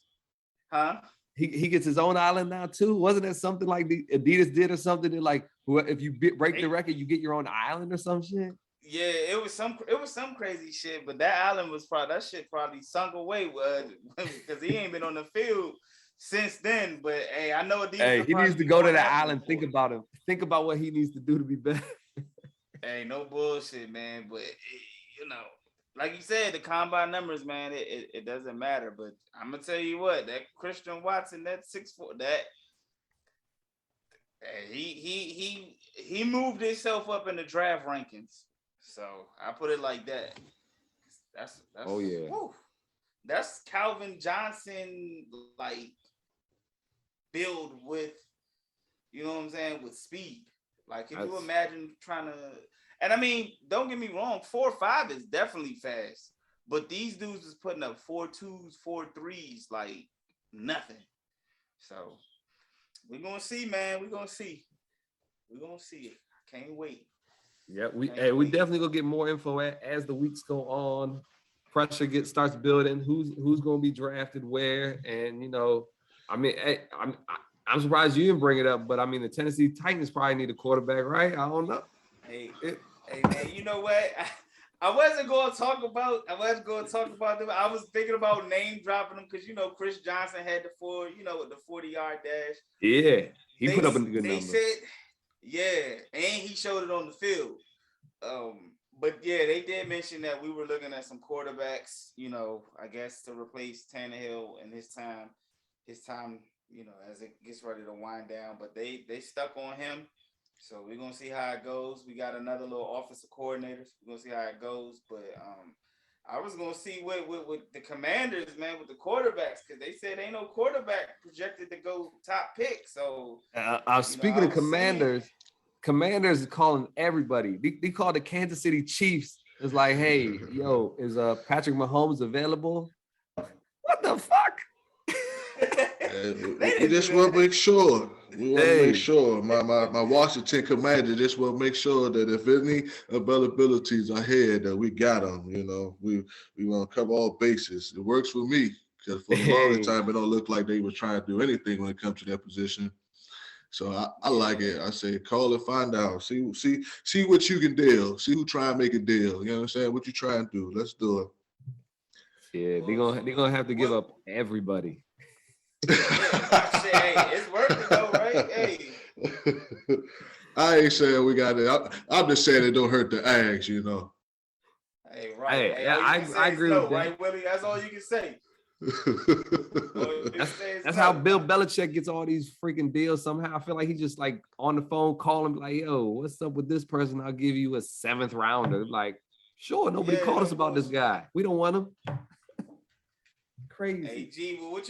Speaker 3: Huh?
Speaker 4: He gets his own island now too. Wasn't that something like the Adidas did or something that like if you break the record, you get your own island or some shit?
Speaker 3: Yeah, it was some crazy shit, but that island was probably sunk away because he ain't been on the field since then. But hey, I know Adidas.
Speaker 4: Hey, he needs to go to the island. Think about him. Think about what he needs to do to be better.
Speaker 3: Hey, no bullshit, man. But you know, like you said, the combine numbers, man, it doesn't matter. But I'm gonna tell you what, that Christian Watson, that 6'4", that he moved himself up in the draft rankings. So I put it like that. That's
Speaker 4: oh yeah.
Speaker 3: Whew. That's Calvin Johnson like build with, you know what I'm saying, with speed. Like, can you imagine trying to? And I mean, don't get me wrong, 4.5 is definitely fast, but these dudes is putting up 4.2s, 4.3s, like nothing. So we're gonna see, man. We're gonna see. I can't wait.
Speaker 4: Yeah, we definitely gonna get more info as the weeks go on. Pressure starts building. Who's gonna be drafted where, and I mean, I'm surprised you didn't bring it up, but I mean, the Tennessee Titans probably need a quarterback, right? I don't know.
Speaker 3: Hey man, you know what? I wasn't going to talk about them. I was thinking about name dropping them because Chris Johnson had the 40-yard dash.
Speaker 4: Yeah, he put up a good number.
Speaker 3: They said, yeah, and he showed it on the field. But yeah, they did mention that we were looking at some quarterbacks, I guess to replace Tannehill in his time, as it gets ready to wind down. But they stuck on him. So we're gonna see how it goes. We got another little office of coordinators. We're gonna see how it goes. But I was gonna see with the Commanders, man, with the quarterbacks, because they said ain't no quarterback projected to go top pick. So
Speaker 4: speaking of Commanders, Commanders is calling everybody. They called the Kansas City Chiefs. It's like, hey, yo, is Patrick Mahomes available? What the fuck?
Speaker 1: We just want to make sure. We want to make sure. My Washington Commander just want to make sure that if any availabilities are here, that we got them. We want to cover all bases. It works for me because for the longest time, it don't look like they were trying to do anything when it comes to that position. So I like it. I say call and find out. See what you can deal. See who try and make a deal. You know what I'm saying? What you try and do. Let's do it.
Speaker 4: Yeah, they're gonna have to give up everybody.
Speaker 3: Hey, it's working though, right? Hey.
Speaker 1: I ain't saying we got it. I'm just saying it don't hurt to ask,
Speaker 3: Hey, right. Hey, I agree with that. Right, Willie? That's all you can say.
Speaker 4: That's how Bill Belichick gets all these freaking deals somehow. I feel like he just like on the phone calling like, yo, what's up with this person? I'll give you a 7th rounder. Like, sure, nobody called us about this guy. We don't want him. Crazy.
Speaker 3: Hey, G, what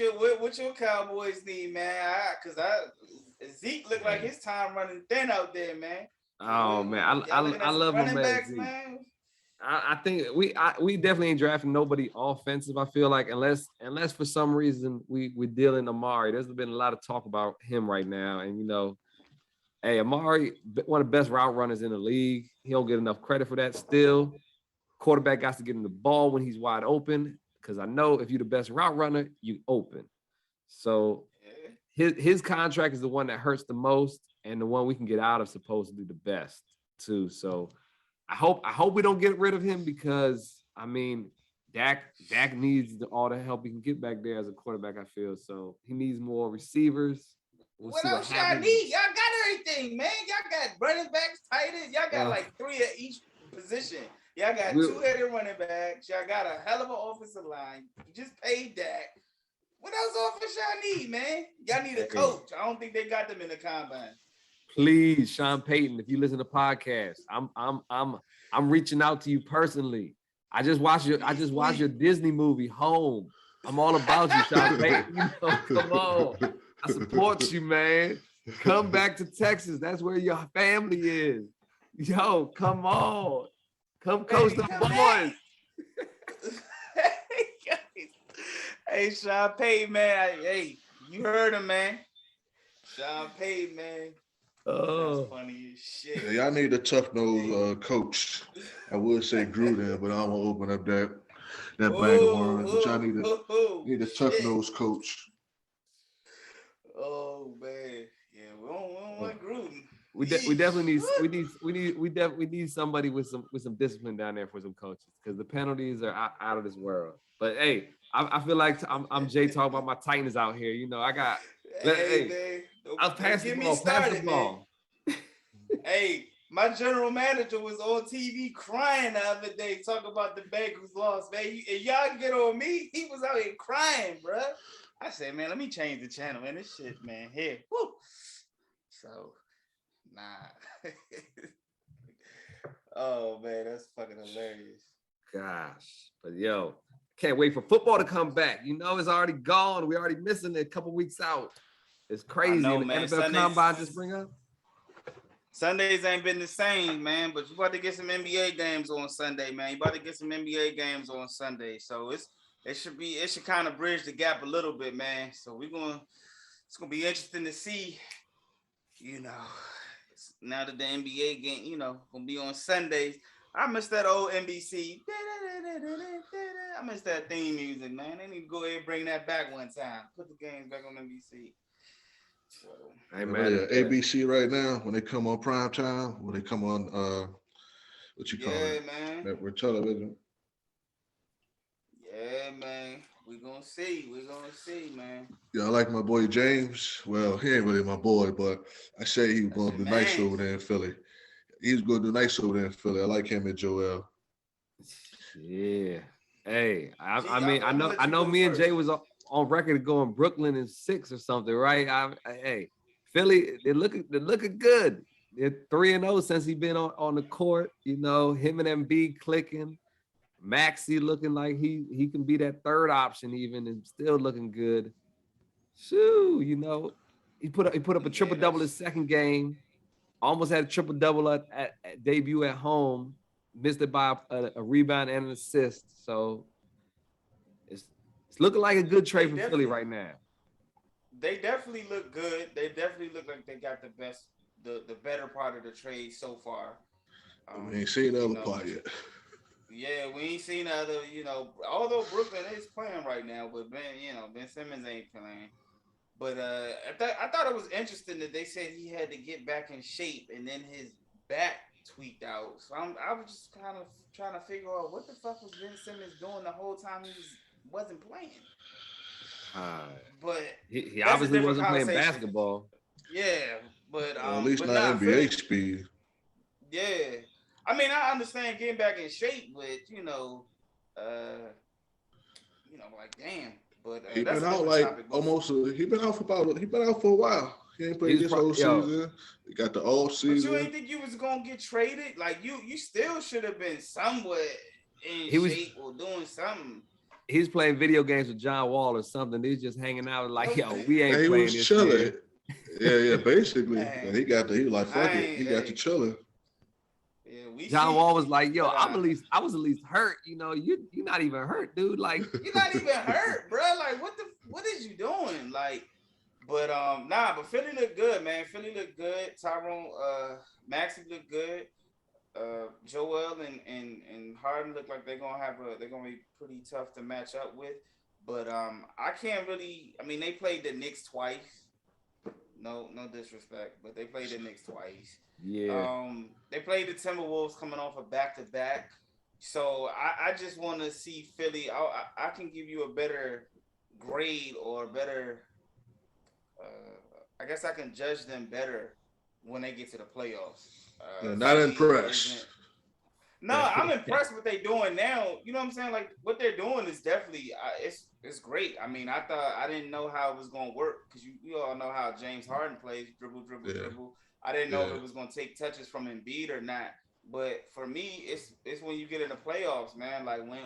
Speaker 3: your Cowboys need, man? Because Zeke looked like his time running thin out there, man.
Speaker 4: Oh man, I love him, man. I think we definitely ain't drafting nobody offensive. I feel like unless for some reason we're dealing Amari. There's been a lot of talk about him right now, and hey, Amari, one of the best route runners in the league. He don't get enough credit for that. Still, quarterback got to get him the ball when he's wide open. Because I know if you're the best route runner, you open. So his contract is the one that hurts the most, and the one we can get out of supposedly the best too. So I hope we don't get rid of him because I mean Dak needs all the help he can get back there as a quarterback. I feel so he needs more receivers.
Speaker 3: What else y'all need? Y'all got everything, man. Y'all got running backs, tight ends. Y'all got like 3 at each position. Y'all got 2-headed running backs. Y'all got a hell of an offensive line. You just paid Dak. What else offense y'all need, man? Y'all need a coach. I don't think they got them in the combine.
Speaker 4: Please, Sean Payton, if you listen to podcasts, I'm reaching out to you personally. I just watched your Disney movie Home. I'm all about you, Sean Payton. Come on. I support you, man. Come back to Texas. That's where your family is. Yo, come on. Come coach the boys.
Speaker 3: Hey, Sean Payton, man. Hey, you heard him, man. Sean Payton, man. Oh, that's funny as shit.
Speaker 1: Yeah, y'all need a tough nose coach. I would say Gruden, but I don't want to open up that bag of worms. But y'all need a tough nose coach.
Speaker 3: Oh man, yeah, we don't want Gruden.
Speaker 4: We definitely need somebody with some discipline down there for some coaches because the penalties are out of this world. But hey, I feel like I'm Jay talking about my Titans out here. I got.
Speaker 3: Hey,
Speaker 4: I'll pass the ball. Pass the ball.
Speaker 3: Hey, my general manager was on TV crying the other day talking about the Bengals lost, man. And y'all get on me. He was out here crying, bro. I said, man, let me change the channel, man. This shit, man, here. Woo. So, nah. Oh, man, that's fucking hilarious.
Speaker 4: Gosh. But, yo, can't wait for football to come back. It's already gone. We're already missing it a couple weeks out. It's crazy.
Speaker 3: Know,
Speaker 4: the
Speaker 3: man.
Speaker 4: NFL
Speaker 3: Sundays,
Speaker 4: Combine just bring up.
Speaker 3: Sundays ain't been the same, man. But you about to get some NBA games on Sunday, man. You about to get some NBA games on Sunday. So it should kind of bridge the gap a little bit, man. So it's gonna be interesting to see. now that the NBA game, you know, gonna be on Sundays. I miss that old NBC. I miss that theme music, man. They need to go ahead and bring that back one time. Put the games back on NBC. So,
Speaker 1: hey, man, ABC right now, when they come on prime time, when they come on, what you call it?
Speaker 3: Man.
Speaker 1: Network television.
Speaker 3: Yeah, man. We're gonna see, man.
Speaker 1: Yeah, I like my boy James. Well, he ain't really my boy, but I say he was going to do nice over there in Philly. He's going to do nice over there in Philly. I like him and Joel.
Speaker 4: Yeah. Hey, I mean, I know me and Jay was on record going Brooklyn in 6 or something, right? Hey, Philly, they're looking good. They're 3-0 since he's been on the court. You know, him and Embiid clicking. Maxey looking like he can be that third option even and still looking good. Shoo, you know, he put up a triple double his second game. Almost had a triple double at debut at home. Missed it by a rebound and an assist. So it's looking like a good trade for Philly right now.
Speaker 3: They definitely look good. They definitely look like they got the best, the better part of the trade so far.
Speaker 1: We ain't seen the other part yet.
Speaker 3: Yeah, we ain't seen the other, you know, although Brooklyn is playing right now, but Ben Simmons ain't playing. But I thought it was interesting that they said he had to get back in shape and then his back tweaked out. So I was just kind of trying to figure out what the fuck was Ben Simmons doing the whole time he wasn't playing. But
Speaker 4: he obviously wasn't playing basketball.
Speaker 3: Yeah, but
Speaker 1: at least not NBA speed.
Speaker 3: Yeah. I mean, I understand getting back in shape, but like damn. But
Speaker 1: he been out like almost. He been out for a while. He ain't played this whole season. He got the off season.
Speaker 3: But you ain't think you was gonna get traded? Like you still should have been somewhat in shape or doing something.
Speaker 4: He's playing video games with John Wall or something. He's just hanging out like, yo, we ain't
Speaker 1: he
Speaker 4: playing
Speaker 1: was
Speaker 4: this
Speaker 1: chilling.
Speaker 4: year.
Speaker 1: Yeah, basically. He was like, fuck it. He got to chilling.
Speaker 3: Yeah,
Speaker 4: John Wall was like, yo, I was at least hurt. You know, you're not even hurt, dude. Like
Speaker 3: you're not even hurt, bro. Like what is you doing? Like, but but Philly looked good, man. Philly looked good. Tyrone, Maxey looked good. Joel and Harden look like they're gonna be pretty tough to match up with. But I can't really. I mean, they played the Knicks twice. No disrespect, but they played the Knicks twice.
Speaker 4: Yeah.
Speaker 3: They played the Timberwolves coming off a back-to-back. So I just want to see Philly. I can give you a better grade or better. I guess I can judge them better when they get to the playoffs.
Speaker 1: Not impressed.
Speaker 3: No, I'm impressed with what they're doing now. You know what I'm saying? Like what they're doing is definitely it's great. I mean, I didn't know how it was gonna work because you all know how James Harden plays, dribble. I didn't know if it was gonna take touches from Embiid or not. But for me, it's when you get in the playoffs, man. Like when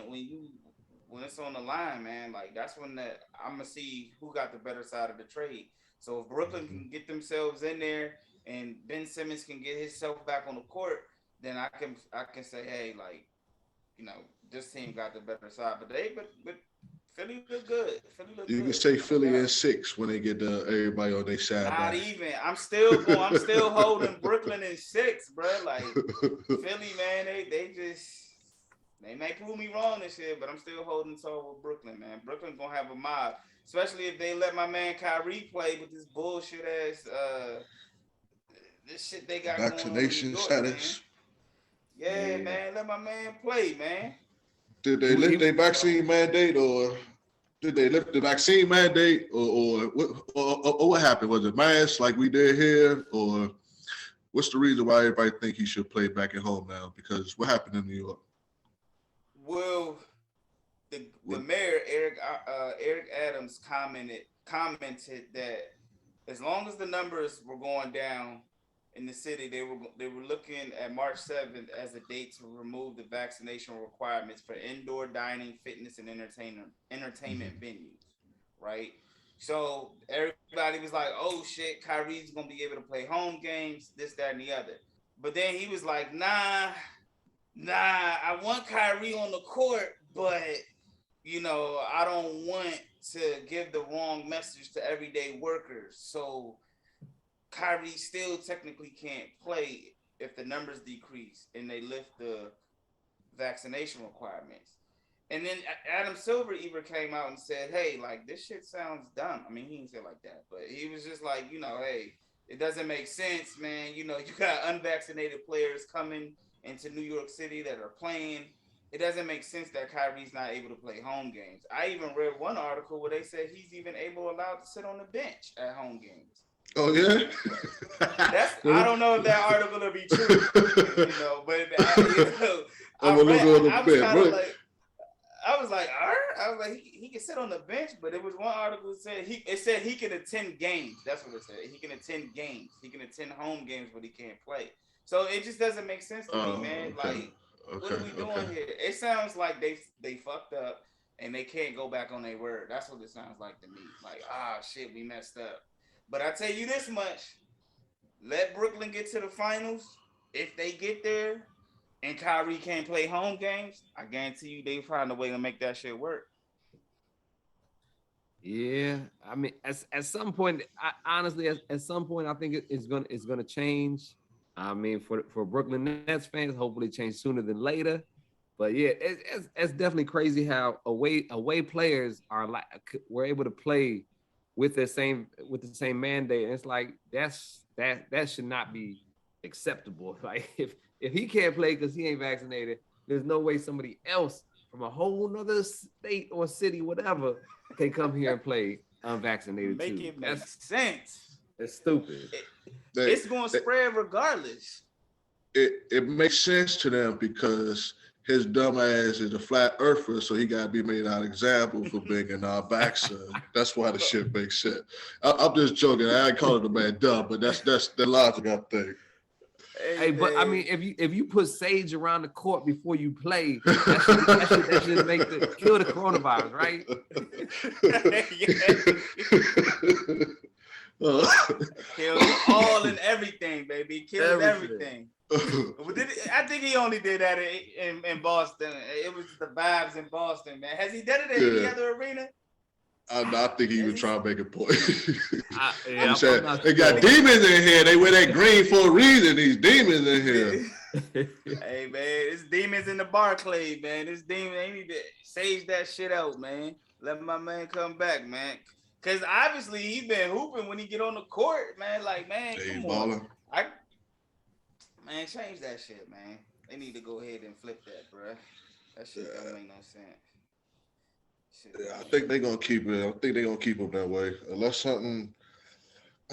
Speaker 3: it's on the line, man. Like that's when I'm gonna see who got the better side of the trade. So if Brooklyn can get themselves in there and Ben Simmons can get himself back on the court, then I can say, hey, like, you know, this team got the better side. But Philly look good.
Speaker 1: You can say Philly in 6 when they get everybody on their side.
Speaker 3: Not even. I'm still holding Brooklyn in 6, bro. Like Philly, man, they may prove me wrong this year, but I'm still holding tall with Brooklyn, man. Brooklyn gonna have a mob, especially if they let my man Kyrie play with this bullshit ass this shit they got
Speaker 1: vaccination status.
Speaker 3: Yeah, man, let my man play, man.
Speaker 1: Did they lift their vaccine mandate, or did they lift the vaccine mandate, or what happened? Was it mass like we did here, or what's the reason why everybody think he should play back at home now? Because what happened in New York?
Speaker 3: Well, the mayor Eric Adams commented that as long as the numbers were going down in the city, they were looking at March 7th as a date to remove the vaccination requirements for indoor dining, fitness, and entertainment venues, right? So everybody was like, oh shit, Kyrie's gonna be able to play home games, this, that, and the other. But then he was like, nah, I want Kyrie on the court, but you know, I don't want to give the wrong message to everyday workers. So Kyrie still technically can't play if the numbers decrease and they lift the vaccination requirements. And then Adam Silver even came out and said, hey, like, this shit sounds dumb. I mean, he didn't say it like that, but he was just like, you know, hey, it doesn't make sense, man. You know, you got unvaccinated players coming into New York City that are playing. It doesn't make sense that Kyrie's not able to play home games. I even read one article where they said he's even allowed to sit on the bench at home games.
Speaker 1: Oh yeah,
Speaker 3: I don't know if that article will be true, you know, but I was like, he can sit on the bench, but it was one article that said he can attend games. That's what it said. He can attend games. He can attend home games, but he can't play. So it just doesn't make sense to me, man.
Speaker 1: Okay.
Speaker 3: Like, what are we doing here? It sounds like they fucked up and they can't go back on their word. That's what it sounds like to me. Like, shit, we messed up. But I tell you this much: let Brooklyn get to the finals. If they get there, and Kyrie can't play home games, I guarantee you they find a way to make that shit work.
Speaker 4: Yeah, I mean, at some point, honestly, at some point, I think it's gonna change. I mean, for Brooklyn Nets fans, hopefully change sooner than later. But yeah, it's definitely crazy how away players were able to play with the same mandate. And it's like that should not be acceptable. Like if he can't play because he ain't vaccinated, there's no way somebody else from a whole nother state or city, whatever, can come here and play unvaccinated too.
Speaker 3: It make sense.
Speaker 4: It's stupid.
Speaker 3: It's going to spread regardless.
Speaker 1: It makes sense to them because his dumb ass is a flat earther, so he got to be made an example for being an vaxxer. That's why the shit makes sense. I'm just joking. I ain't calling the man dumb, but that's the logic, I think.
Speaker 4: Hey, but I mean, if you put sage around the court before you play, that should kill the coronavirus, right?
Speaker 3: Kills all and everything, baby. Kills everything. I think he only did that in Boston. It was the vibes in Boston, man. Has he done it in any other arena?
Speaker 1: I think he was trying to make a point.
Speaker 4: I'm
Speaker 1: saying, they got demons in here. They wear that green for a reason. These demons in here.
Speaker 3: Hey, man, it's demons in the Barclay, man. This demon, they need to sage that shit out, man. Let my man come back, man. Because obviously he been hooping when he get on the court, man. Like, man, come on. Man, change that shit, man. They need to go ahead and flip that, bro. That shit don't make no sense.
Speaker 1: I think they're gonna keep it. I think they're gonna keep them that way. I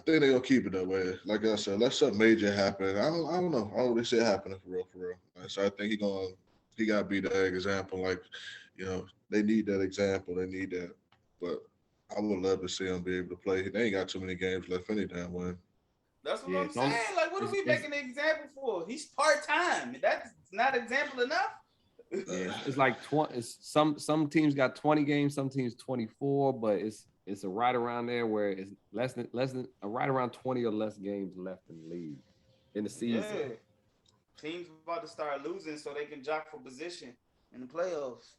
Speaker 1: think they're gonna keep it that way. Like I said, unless something major happen. I don't know. I don't really see it happening for real. So I think he gotta be the example. Like, you know, they need that example. They need that. But I would love to see him be able to play. They ain't got too many games left any damn way.
Speaker 3: That's what I'm saying. Like, what are we making an example for? He's part-time. That's not example enough.
Speaker 4: Yeah, it's like 20. Some teams got 20 games, some teams 24, but it's a right around there where it's less than right around 20 or less games left in the league in the season.
Speaker 3: Yeah. Teams about to start losing so they can jock for position in the playoffs.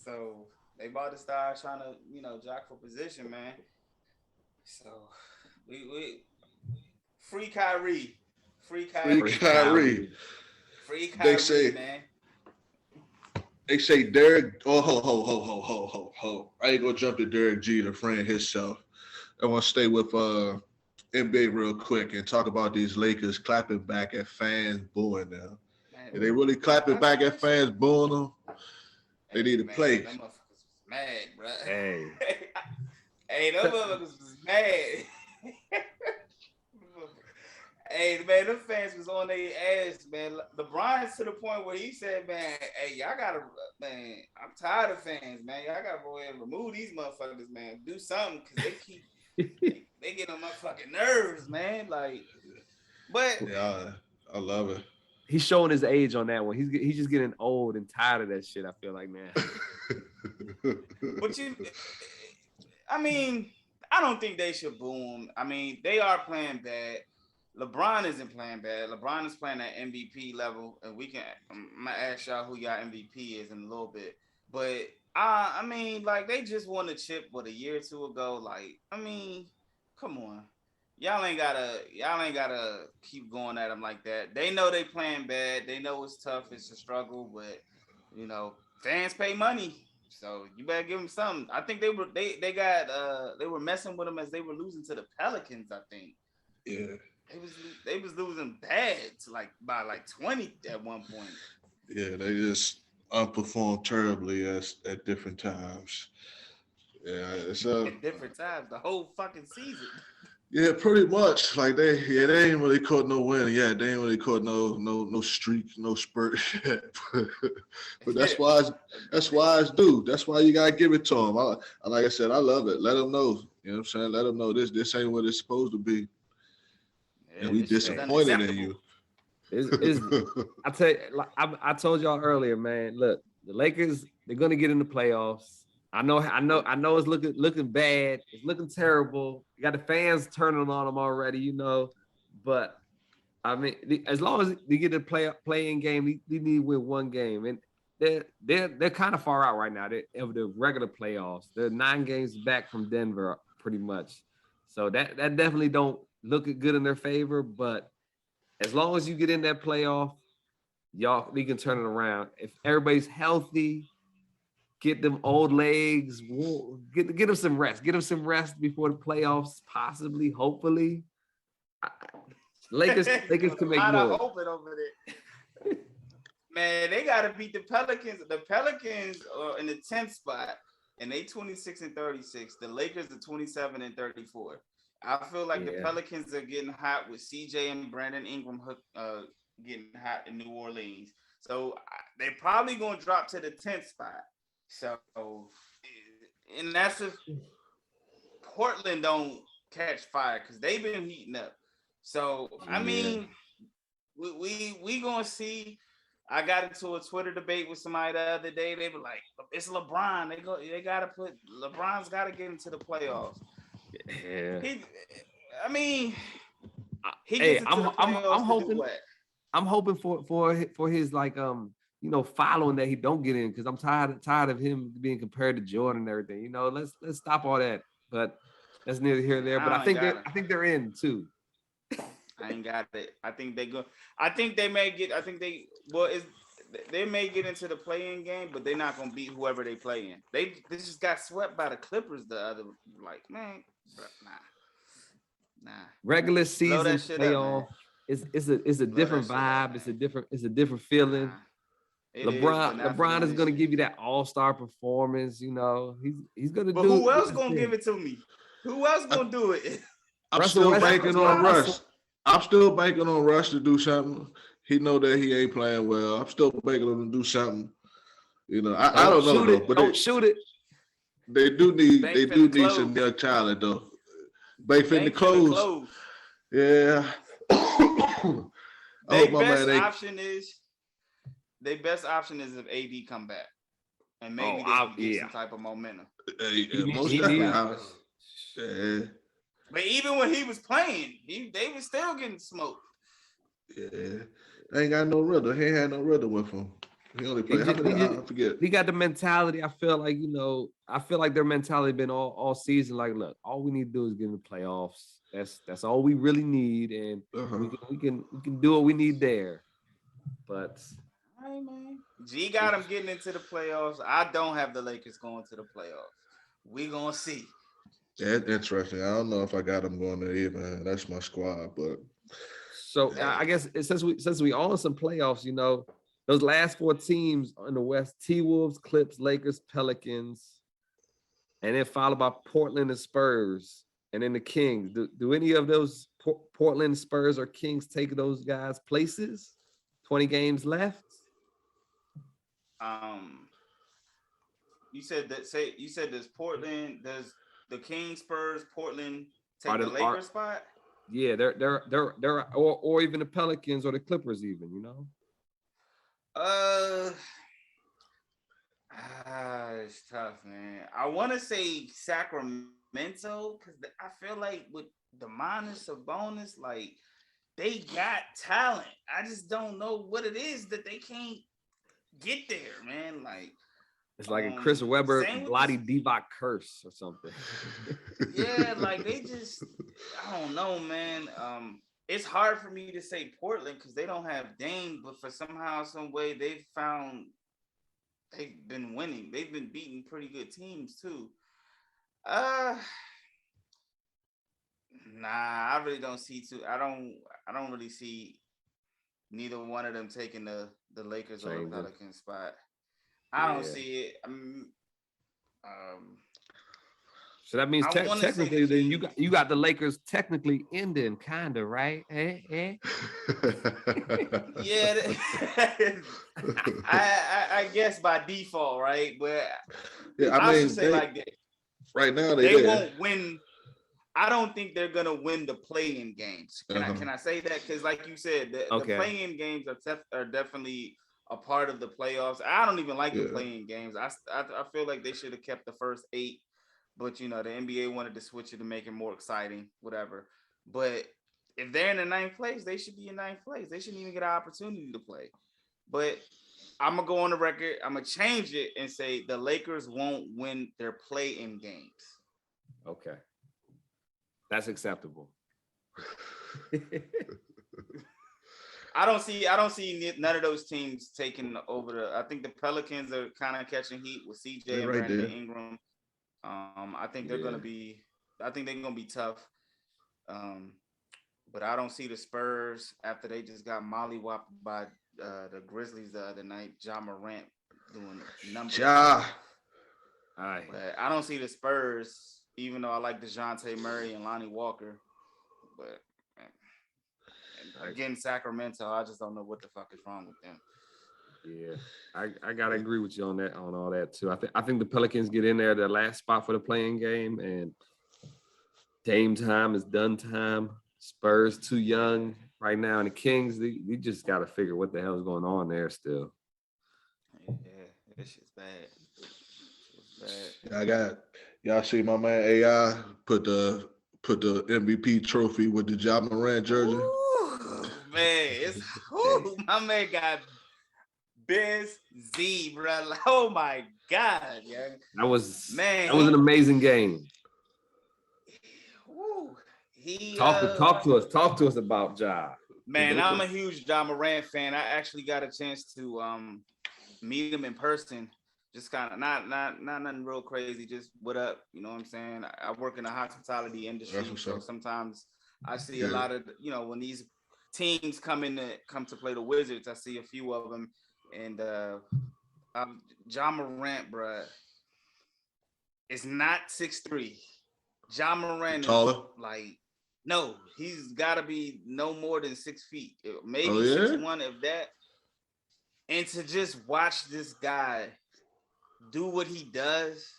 Speaker 3: So they about to start trying to, you know, jock for position, man. So we free Kyrie. Free Kyrie. They say,
Speaker 1: man. They say Derek. Oh, ho. I ain't gonna jump to Derek G, the friend himself. I want to stay with NBA real quick and talk about these Lakers clapping back at fans booing them. If they really clapping back at fans booing them, they need to play.
Speaker 3: Them motherfuckers was mad, bro.
Speaker 4: Hey,
Speaker 3: them motherfuckers was mad. Hey, man, them fans was on their ass, man. LeBron's to the point where he said, man, hey, y'all gotta, man, I'm tired of fans, man. Y'all gotta go ahead and remove these motherfuckers, man. Do something, because they get on my fucking nerves, man. Like, but.
Speaker 1: Yeah, I love it.
Speaker 4: He's showing his age on that one. He's just getting old and tired of that shit, I feel like, man.
Speaker 3: But I mean, I don't think they should boo him. I mean, they are playing bad. LeBron isn't playing bad. LeBron is playing at MVP level, and I'm gonna ask y'all who y'all MVP is in a little bit. But I mean, like, they just won a chip a year or two ago. Like, I mean, come on. Y'all ain't gotta keep going at them like that. They know they playing bad. They know it's tough. It's a struggle, but you know, fans pay money, so you better give them something. I think they were messing with them as they were losing to the Pelicans. I think.
Speaker 1: Yeah.
Speaker 3: They was losing bad by 20 at one point.
Speaker 1: Yeah, they just unperformed terribly at different times. Yeah, it's
Speaker 3: at different times the whole fucking season.
Speaker 1: Yeah, pretty much. Like they ain't really caught no win yet. They ain't really caught no streak, no spurt yet. But that's why it's due. That's why you gotta give it to them. Like I said, I love it. Let them know. You know what I'm saying? Let them know this ain't what it's supposed to be. Yeah, and we disappointed in you.
Speaker 4: I tell you, like I told y'all earlier, man. Look, the Lakers, they're gonna get in the playoffs. I know it's looking bad. It's looking terrible. You got the fans turning on them already, you know. But I mean, as long as they get the play-in game, they need to win one game, and they're kind of far out right now. They're of the regular playoffs. They're 9 games back from Denver, pretty much. So that definitely don't look good in their favor. But as long as you get in that playoff, they can turn it around. If everybody's healthy. Get them old legs. Get them some rest. Get them some rest before the playoffs, possibly, hopefully. Lakers can make more.
Speaker 3: Open over there. Man, they gotta beat the Pelicans. The Pelicans are in the 10th spot, and they 26-36. The Lakers are 27-34. I feel like the Pelicans are getting hot with CJ and Brandon Ingram getting hot in New Orleans. So they're probably gonna drop to the 10th spot. So, and that's if Portland don't catch fire because they've been heating up. So, I mean, we gonna see. I got into a Twitter debate with somebody the other day. They were like, "It's LeBron. LeBron's got to get into the playoffs."
Speaker 4: Yeah. I'm hoping for his like following that he don't get in because I'm tired of him being compared to Jordan and everything. You know, let's stop all that. But that's neither here nor there. But I think they're in too.
Speaker 3: I ain't got it. I think they go. I think they may get. I think they may get into the play-in game, but they're not gonna beat whoever they play in. They just got swept by the Clippers the other. Like, man, nah.
Speaker 4: Regular season playoff. It's a different vibe. It's a different feeling. Nah. LeBron is gonna give you that all-star performance. You know, he's gonna do.
Speaker 3: Who else gonna give it to me? Who else gonna do it?
Speaker 1: I'm still banking on Russ. I'm still banking on Russ to do something. He know that he ain't playing well. I'm still banking on him to do something. You know, I don't know though, but
Speaker 4: don't shoot it.
Speaker 1: They do need some young talent though. Bank finna close. Yeah.
Speaker 3: Their best option is if AD come back, and maybe they can get some type of momentum.
Speaker 1: Most definitely. Yeah.
Speaker 3: But even when he was playing, they were still getting smoked.
Speaker 1: Yeah, they ain't got no rhythm. He ain't had no rhythm with him. He only played. I forget.
Speaker 4: He got the mentality. I feel like their mentality been all season. Like, look, all we need to do is get in the playoffs. That's all we really need, and we can do what we need there. But.
Speaker 3: Hey, man. G got him getting into the playoffs. I don't have the Lakers going to the playoffs. We gonna see.
Speaker 1: Yeah, interesting. I don't know if I got them going there either. That's my squad, but
Speaker 4: so I guess since we all in some playoffs, you know, those last 4 teams in the West: T-Wolves, Clips, Lakers, Pelicans, and then followed by Portland and Spurs, and then the Kings. Do any of those Portland, Spurs, or Kings take those guys' places? 20 games left.
Speaker 3: You said there's Portland, there's the Kings, Spurs, Portland take the Lakers spot.
Speaker 4: Yeah, they're or even the Pelicans or the Clippers, even, you know.
Speaker 3: It's tough, man. I want to say Sacramento because I feel like with Demonis Sabonis, like they got talent. I just don't know what it is that they can't get there, man. Like
Speaker 4: it's like a Chris Webber Bloody Divac curse or something.
Speaker 3: Yeah, like they just I don't know, man. It's hard for me to say Portland because they don't have Dame, but for somehow, some way, they've been winning. They've been beating pretty good teams too. Nah, I really don't see two. I don't really see neither one of them taking the Lakers or the Pelicans spot. I don't see it.
Speaker 4: So that means technically, then you got the Lakers technically ending, kind of, right?
Speaker 3: Yeah, I guess by default, right? But
Speaker 1: yeah,
Speaker 3: I should say like that.
Speaker 1: Right now,
Speaker 3: they won't win. I don't think they're gonna win the play-in games. Can I say that? Because like you said, the play-in games are definitely a part of the playoffs. I don't even like the play-in games. I feel like they should have kept the first 8. But, the NBA wanted to switch it to make it more exciting, whatever. But if they're in the 9th place, they should be in 9th place. They shouldn't even get an opportunity to play. But I'm going to go on the record. I'm going to change it and say the Lakers won't win their play-in games.
Speaker 4: Okay. That's acceptable.
Speaker 3: I don't see none of those teams taking over I think the Pelicans are kind of catching heat with CJ and Brandon Ingram. I think they're gonna be tough. But I don't see the Spurs after they just got mollywopped by the Grizzlies the other night. Ja Morant doing numbers. But I don't see the Spurs, even though I like DeJounte Murray and Lonnie Walker. But again, Sacramento, I just don't know what the fuck is wrong with them.
Speaker 4: Yeah, I gotta agree with you on all that too. I think the Pelicans get in there, the last spot for the play-in game, and Dame time is done time. Spurs too young right now, and the Kings, they just gotta figure what the hell is going on there still.
Speaker 3: Yeah, that shit's bad.
Speaker 1: Y'all see my man AI put the MVP trophy with the Ja Morant jersey.
Speaker 3: Ooh, man, my man got Biz Z, bro. Oh my God, yeah.
Speaker 4: That was an amazing game.
Speaker 3: Woo.
Speaker 4: Talk to us about Ja.
Speaker 3: Man, I'm a huge Ja Morant fan. I actually got a chance to meet him in person. Just kind of not nothing real crazy. Just what up, you know what I'm saying? I work in the hospitality industry, so sometimes I see a lot of when these teams come to play the Wizards. I see a few of them, and Ja Morant, bruh, is not 6'3". Ja Morant is no, he's got to be no more than 6 feet, maybe 6'1", if that. And to just watch this guy do what he does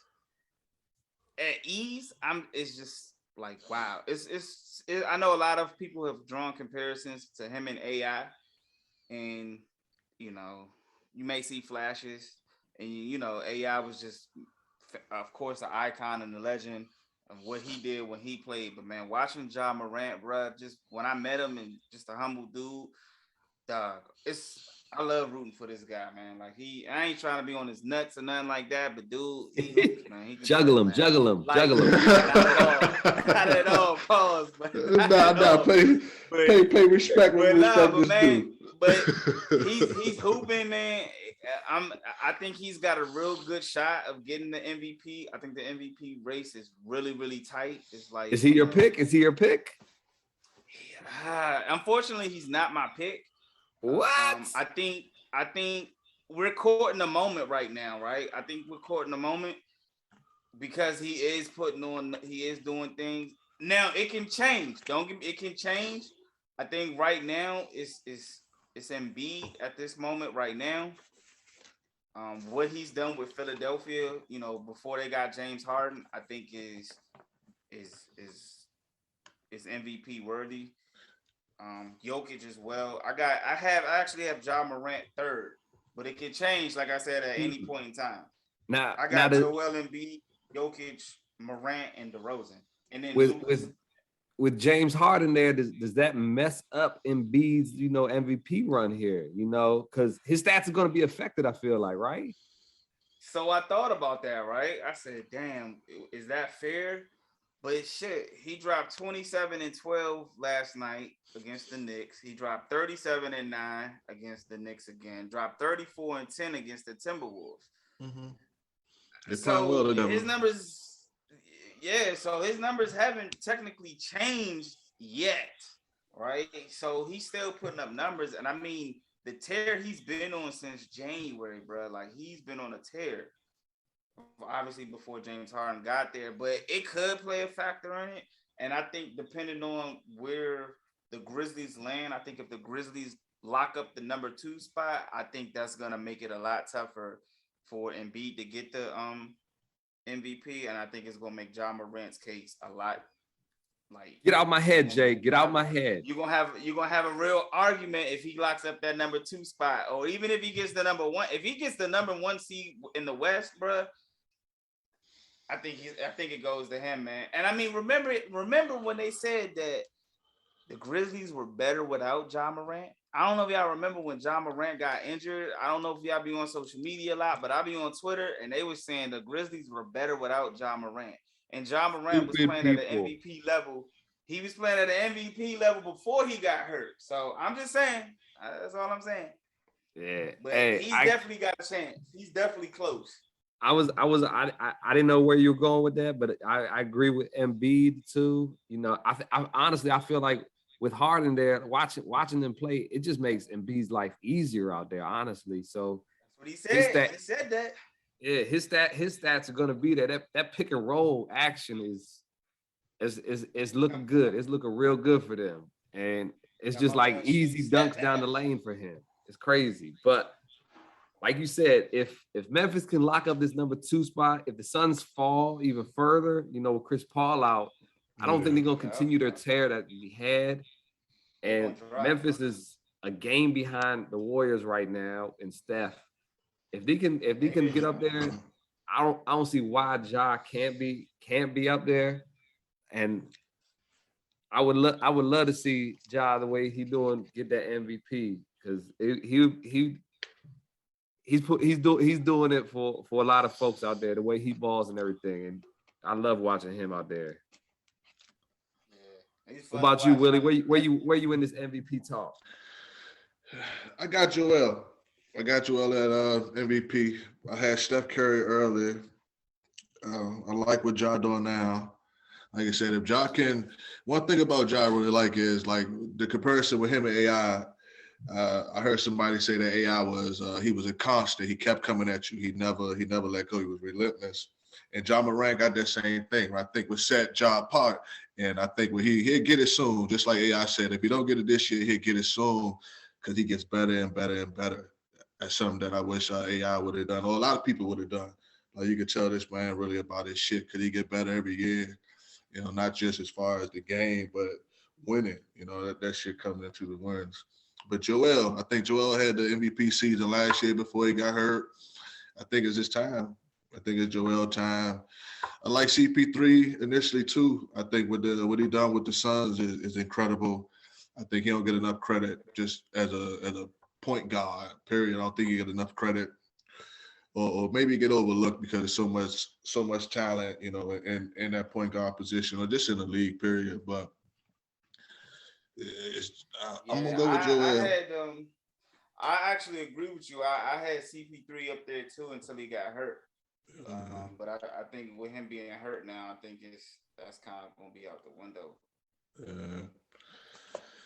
Speaker 3: at ease, it's just like, wow. I know a lot of people have drawn comparisons to him and AI, and you may see flashes, and AI was just, of course, an icon and a legend of what he did when he played. But man, watching Ja Morant, bro, just when I met him and just a humble dude, dog, I love rooting for this guy, man. Like I ain't trying to be on his nuts or nothing like that, but dude, he hoops, man. He juggle him. Not at all. Pause.
Speaker 1: Pay respect.
Speaker 3: But he's hooping, man. I think he's got a real good shot of getting the MVP. I think the MVP race is really, really tight. It's like,
Speaker 4: is he your pick?
Speaker 3: Unfortunately, he's not my pick.
Speaker 4: What?
Speaker 3: I think we're caught in the moment right now, right? I think we're caught in the moment because he is doing things. Now it can change. It can change. I think right now it's Embiid at this moment right now. What he's done with Philadelphia, before they got James Harden, I think is MVP worthy. Jokic as well. I actually have Ja Morant third, but it can change, like I said, at any point in time.
Speaker 4: Now
Speaker 3: I got Joel Embiid, Jokic, Morant, and DeRozan. And then
Speaker 4: with James Harden there, does that mess up Embiid's MVP run here? Because his stats are going to be affected, I feel like, right?
Speaker 3: So I thought about that, right? I said, damn, is that fair? But shit, he dropped 27 and 12 last night against the Knicks. He dropped 37 and 9 against the Knicks again. Dropped 34 and 10 against the Timberwolves.
Speaker 1: They're playing well together.
Speaker 3: His numbers, so his numbers haven't technically changed yet, right? So he's still putting up numbers. And I mean, the tear he's been on since January, bro, like he's been on a tear. Obviously before James Harden got there, but it could play a factor in it. And I think depending on where the Grizzlies land, I think if the Grizzlies lock up the number 2 spot, I think that's gonna make it a lot tougher for Embiid to get the MVP. And I think it's gonna make Ja Morant's case a lot like
Speaker 4: get out my head, Jay. Get out my head.
Speaker 3: You're gonna have a real argument if he locks up that number 2 spot, or even if he gets the number 1. If he gets the number 1 seed in the West, bro, I think it goes to him, man. And I mean, remember when they said that the Grizzlies were better without Ja Morant? I don't know if y'all remember when Ja Morant got injured. I don't know if y'all be on social media a lot, but I be on Twitter, and they were saying the Grizzlies were better without Ja Morant. And Ja Morant was playing at the MVP level. He was playing at the MVP level before he got hurt. So I'm just saying, that's all I'm saying.
Speaker 4: Yeah,
Speaker 3: but he's definitely got a chance. He's definitely close.
Speaker 4: I didn't know where you were going with that, but I agree with Embiid too. You know, I honestly I feel like with Harden there, watching them play, it just makes Embiid's life easier out there, honestly. So
Speaker 3: that's what he said. He said that.
Speaker 4: Yeah, his stats are gonna be there. That pick and roll action is looking good. It's looking real good for them, and it's just like easy dunks down the lane for him. It's crazy, but like you said, if Memphis can lock up this number 2 spot, if the Suns fall even further, you know, with Chris Paul out, I don't think they're gonna continue their tear that we had. And Memphis is a game behind the Warriors right now, and Steph. If they can get up there, I don't see why Ja can't be up there. And I would love to see Ja the way he doing get that MVP, because he's doing it for a lot of folks out there, the way he balls and everything, and I love watching him out there. Yeah. What about you, Willie? Where you in this MVP talk?
Speaker 1: I got Joel. at MVP. I had Steph Curry earlier. I like what Ja doing now. Like I said, if Ja can, one thing about Ja I really like is like the comparison with him and AI. I heard somebody say that AI was he was a constant. He kept coming at you. He never let go. He was relentless. And Ja Morant got that same thing. Right? I think what set Ja apart. And I think he'll get it soon. Just like AI said, if he don't get it this year, he'll get it soon, because he gets better and better and better. That's something that I wish AI would have done, or a lot of people would have done. Like you could tell this man really about his shit. Could he get better every year? You know, not just as far as the game, but winning. You know, that shit coming into the wins. But Joel, I think Joel had the MVP season last year before he got hurt. I think it's his time. I think it's Joel time. I like CP3 initially too. I think what he done with the Suns is incredible. I think he don't get enough credit just as a point guard, period. I don't think he get enough credit. Or maybe get overlooked because there's so much talent, you know, in that point guard position, or just in the league, period. But I'm gonna go with Joel.
Speaker 3: I actually agree with you. I had CP3 up there too until he got hurt. But I think with him being hurt now, I think that's kind of gonna be out the window.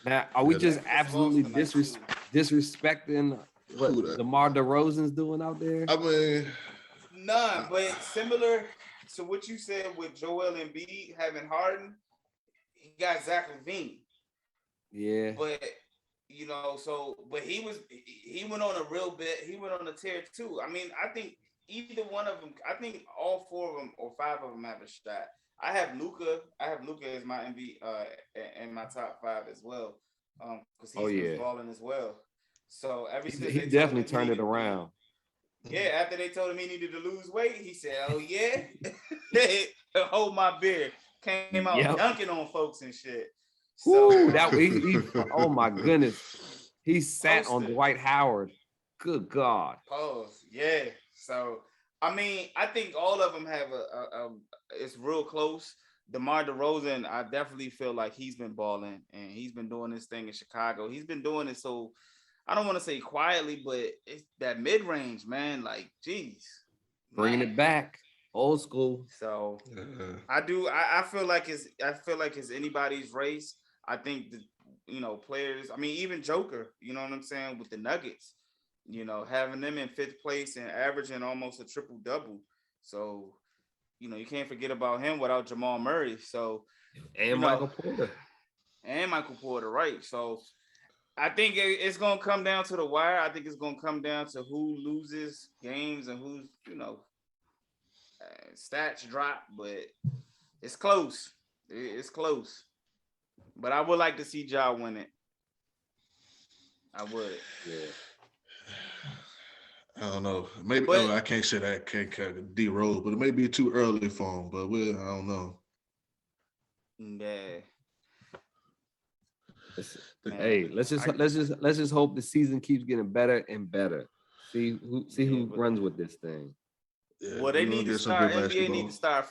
Speaker 4: Now, are we just absolutely disrespecting what DeMar DeRozan's doing out there?
Speaker 1: I mean,
Speaker 3: none, but similar to what you said with Joel Embiid having Harden, he got Zach LaVine.
Speaker 4: Yeah.
Speaker 3: But you know, but he went on a real bit. He went on a tear too. I mean, I think either one of them. I think all 4 of them or 5 of them have a shot. I have Luka as my MVP in my top 5 as well. Because he's balling as well. So
Speaker 4: he definitely turned it around.
Speaker 3: Yeah, after they told him he needed to lose weight, he said, "Oh yeah, hold my beer." Came out dunking on folks and shit. So
Speaker 4: oh my goodness, he sat on Dwight Howard. Good God.
Speaker 3: Pause. Yeah. So I mean, I think all of them have it's real close. DeMar DeRozan, I definitely feel like he's been balling and he's been doing this thing in Chicago. He's been doing it so, I don't want to say quietly, but it's that mid range, man. Like, geez,
Speaker 4: bringing it back, old school.
Speaker 3: So I feel like it's anybody's race. I think the players. I mean, even Joker. You know what I'm saying with the Nuggets. Having them in 5th place and averaging almost a triple double. So, you can't forget about him without Jamal Murray. So,
Speaker 4: and Michael Porter.
Speaker 3: And Michael Porter, right? So, I think it's gonna come down to the wire. I think it's gonna come down to who loses games and who's stats drop, but it's close. It's close. But I would like to see Ja win it. I would.
Speaker 4: Yeah.
Speaker 1: I don't know. Maybe I can't say that D Rose, but it may be too early for him. But I don't know.
Speaker 3: Yeah.
Speaker 4: Hey, let's just hope the season keeps getting better and better. See who runs with this thing.
Speaker 3: Yeah, well, they need to start. NBA need to start.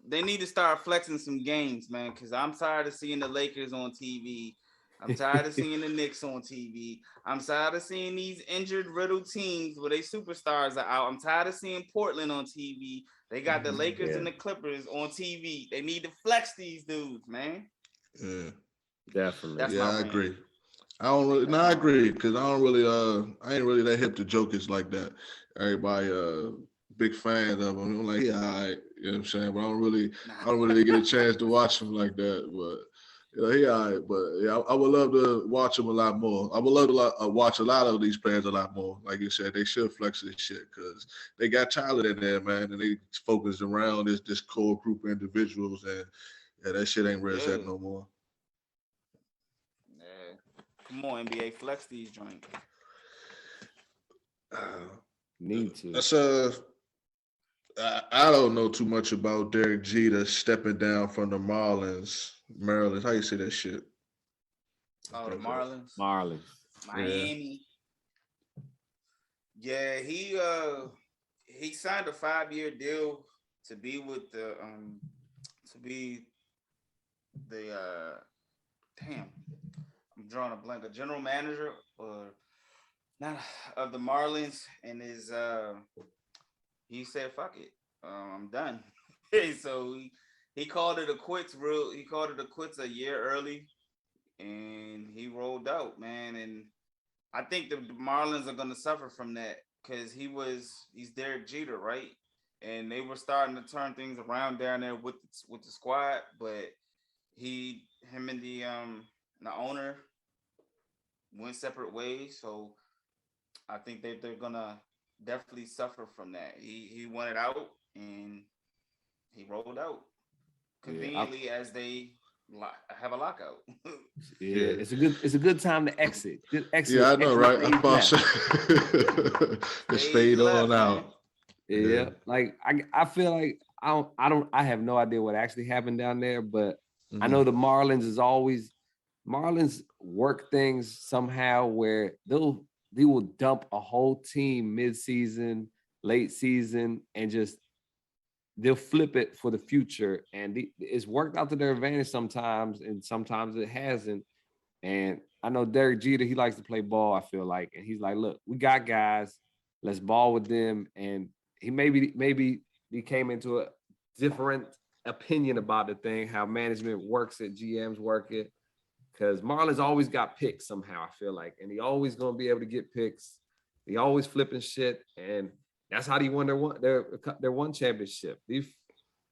Speaker 3: They need to start flexing some games, man. Because I'm tired of seeing the Lakers on TV. I'm tired of seeing the Knicks on TV. I'm tired of seeing these injured, riddled teams where they superstars are out. I'm tired of seeing Portland on TV. They got the Lakers and the Clippers on TV. They need to flex these dudes, man.
Speaker 1: Yeah,
Speaker 4: definitely.
Speaker 1: I agree. I agree because I don't really, I ain't really that hip to jokers like that. Everybody, big fan of him. I'm like, yeah, all right, you know what I'm saying? But I don't really get a chance to watch him like that. But he all right, but yeah, I would love to watch him a lot more. I would love to watch a lot of these players a lot more. Like you said, they should flex this shit because they got talent in there, man, and they focused around this core group of individuals, and that shit ain't real set no more.
Speaker 3: Yeah, come on, NBA, flex these joints.
Speaker 4: Need to.
Speaker 1: That's I don't know too much about Derek Jeter stepping down from the Marlins. How you say that shit?
Speaker 3: Oh, the Marlins.
Speaker 4: Miami.
Speaker 3: Yeah, he signed a 5-year deal to be with the I'm drawing a blank, a general manager or not of the Marlins, and he said, "Fuck it, I'm done." So he called it a quits. He called it a quits a year early, and he rolled out, man. And I think the Marlins are gonna suffer from that because he's Derek Jeter, right? And they were starting to turn things around down there with the squad, but him and the owner went separate ways. So I think they're gonna definitely suffer from that. He wanted out and he rolled out conveniently as they have a lockout.
Speaker 4: It's a good time to exit. Good exit.
Speaker 1: Yeah, I know, right? I'm about to just fade on out.
Speaker 4: Yeah, like I feel like I have no idea what actually happened down there, but I know the Marlins work things somehow where they will dump a whole team mid-season, late season, and they'll flip it for the future. And it's worked out to their advantage sometimes, and sometimes it hasn't. And I know Derek Jeter, he likes to play ball, I feel like. And he's like, look, we got guys, let's ball with them. And he maybe he came into a different opinion about the thing, how management works it, GMs work it. Because Marlins always got picks somehow, I feel like. And he always going to be able to get picks. He always flipping shit. And that's how they won their one championship.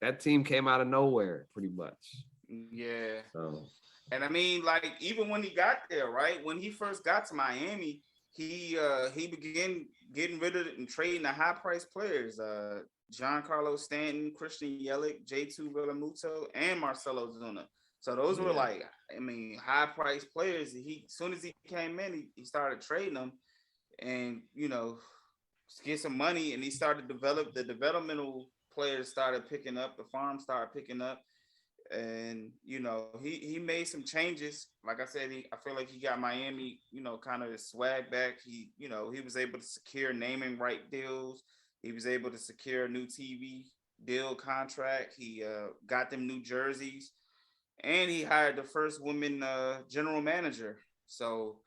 Speaker 4: That team came out of nowhere, pretty much.
Speaker 3: Yeah.
Speaker 4: So.
Speaker 3: And I mean, like, even when he got there, right? When he first got to Miami, he began getting rid of it and trading the high-priced players. Giancarlo Stanton, Christian Yelich, J2 Realmuto, and Marcelo Zuna. So those were high-priced players. As soon as he came in, he started trading them and, get some money, and he started to develop. The developmental players started picking up. The farm started picking up. And, he made some changes. Like I said, I feel like he got Miami, kind of his swag back. He was able to secure naming right deals. He was able to secure new TV deal contract. He got them new jerseys, and he hired the first woman general manager. So,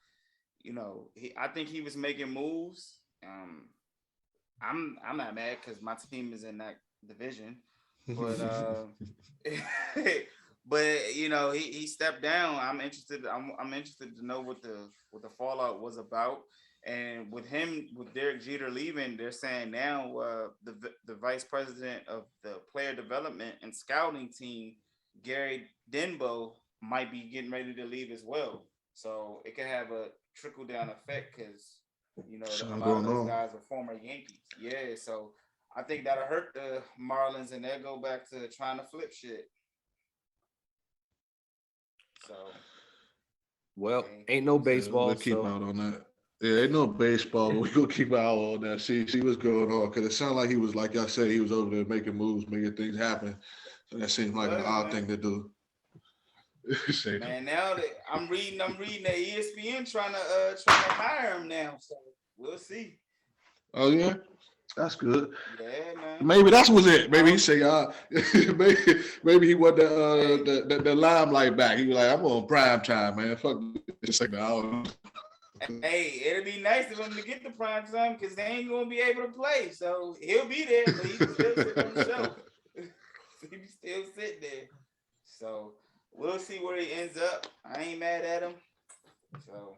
Speaker 3: I think he was making moves. I'm not mad because my team is in that division, but he stepped down. I'm interested. I'm interested to know what the fallout was about. And with Derek Jeter leaving, they're saying now the vice president of the player development and scouting team, Gary Denbo, might be getting ready to leave as well. So it could have a trickle down effect because a lot of those guys are former Yankees. Yeah, so I think that'll hurt the Marlins, and they'll go back to trying to flip shit. So,
Speaker 4: well, ain't no baseball.
Speaker 1: We'll keep out on that. Yeah, ain't no baseball, but we gonna keep out on that. See what's going on, because it sounded like he was, like y'all said, he was over there making moves, making things happen. So that seems like an odd thing to do.
Speaker 3: Man, now that I'm reading that ESPN trying to hire him now, so we'll see.
Speaker 1: Oh yeah, that's good.
Speaker 3: Yeah, man.
Speaker 1: Maybe that was it. Maybe he say, maybe he want the limelight back. He was like, I'm on prime time, man. Fuck this second hour.
Speaker 3: Hey, it'd be nice of him to get the prime time because they ain't gonna be able to play. So he'll be there, but he can still sit on the show. He can still sit there. So we'll see where he ends up. I ain't mad at him. So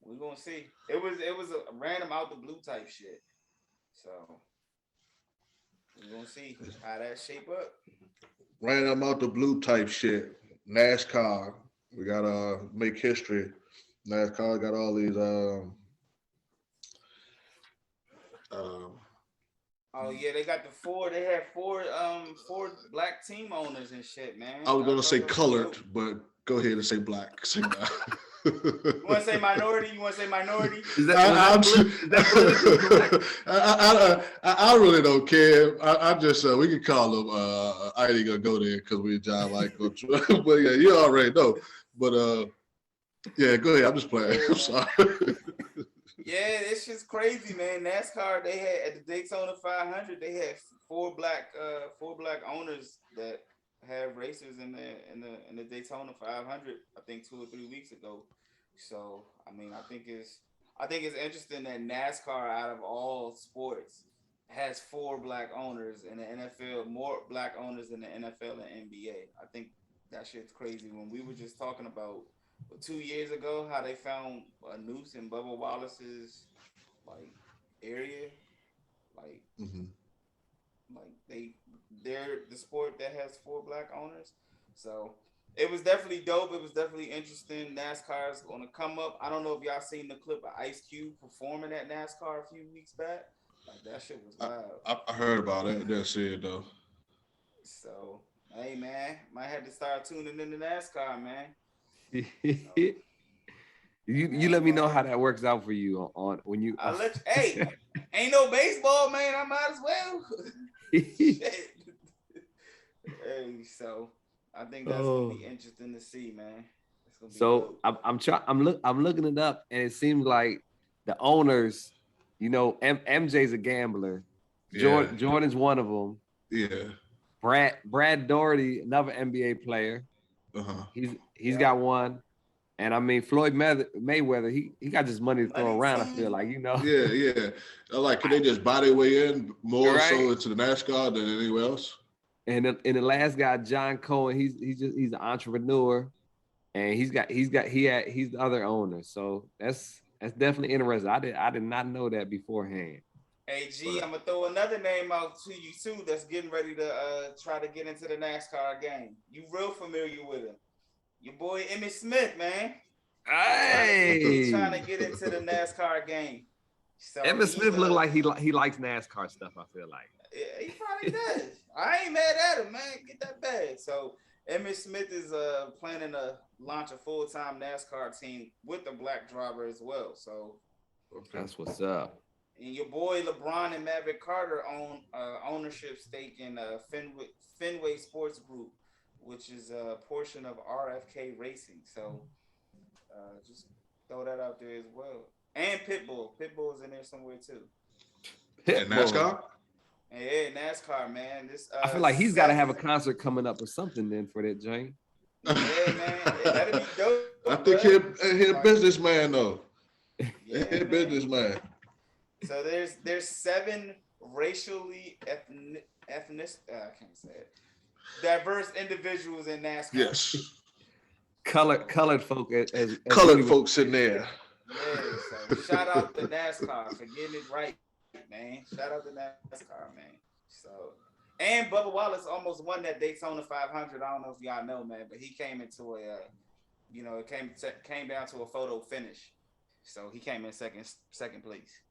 Speaker 3: we're gonna see. It was a random out the blue type shit. So we're gonna see how that shape up.
Speaker 1: Random out the blue type shit. NASCAR. We gotta make history. NASCAR got all these
Speaker 3: oh yeah, they got they had four black team owners and shit, man.
Speaker 1: I was gonna say colored, but go ahead and say black. Say that.
Speaker 3: You want to say minority?
Speaker 1: I really don't care. I just we can call them. I ain't gonna go there because we job like Coach. But yeah, you already know. But yeah, go ahead. I'm just playing. I'm sorry.
Speaker 3: Yeah, it's just crazy, man. NASCAR, they had at the Daytona 500, they had four black owners that had racers in the Daytona 500. I think 2 or 3 weeks ago. So I mean, I think it's interesting that NASCAR, out of all sports, has 4 black owners, in the NFL more black owners than the NFL and NBA. I think that shit's crazy. When we were just talking about 2 years ago how they found a noose in Bubba Wallace's area, they're the sport that has 4 black owners. So it was definitely dope. It was definitely interesting. NASCAR is going to come up. I don't know if y'all seen the clip of Ice Cube performing at NASCAR a few weeks back. That shit was wild. I heard about it.
Speaker 1: That's it though.
Speaker 3: So hey man, might have to start tuning into NASCAR, man.
Speaker 4: You let me know how that works out for you on when you.
Speaker 3: I'll let you. Hey, ain't no baseball, man. I might as well. Hey, so I think that's gonna be interesting to see, man.
Speaker 4: So I'm looking it up, and it seems like the owners, MJ's a gambler.
Speaker 1: Yeah.
Speaker 4: Jordan's one of them.
Speaker 1: Yeah.
Speaker 4: Brad Doherty, another NBA player. He's got one. And I mean, Floyd Mayweather, he got just money to throw around. I feel like,
Speaker 1: Yeah. Like, can they just buy their way in more so into the NASCAR than anywhere else?
Speaker 4: And the last guy, John Cohen, he's an entrepreneur, and he's the other owner. So that's definitely interesting. I did not know that beforehand.
Speaker 3: Hey G, I'm gonna throw another name out to you too. That's getting ready to try to get into the NASCAR game. You real familiar with him? Your boy Emmitt Smith, man.
Speaker 4: Hey,
Speaker 3: he's trying to get into the NASCAR game. So
Speaker 4: Emmitt Smith look like he likes NASCAR stuff. I feel like
Speaker 3: he probably does. I ain't mad at him, man. Get that bag. So Emmitt Smith is planning to launch a full-time NASCAR team with a black driver as well. So
Speaker 4: that's what's up.
Speaker 3: And your boy LeBron and Maverick Carter own ownership stake in Fenway Sports Group, which is a portion of RFK Racing. So just throw that out there as well. And Pitbull. Pitbull's in there somewhere too.
Speaker 1: And NASCAR?
Speaker 3: Yeah, NASCAR, man. This
Speaker 4: I feel like he's got to have a concert coming up or something then for that, Jane.
Speaker 3: Yeah, man. That'd be dope.
Speaker 1: I think he's a businessman though. Yeah, he's a businessman.
Speaker 3: So there's 7 racially ethnic I can't say it. Diverse individuals in NASCAR.
Speaker 1: Yes.
Speaker 4: Colored folk as
Speaker 1: colored folks in there.
Speaker 3: Yeah, so shout out to NASCAR for getting it right, man. Shout out to NASCAR, man. So, and Bubba Wallace almost won that Daytona 500. I don't know if y'all know, man, but he came into a, it came down to a photo finish. So he came in second place.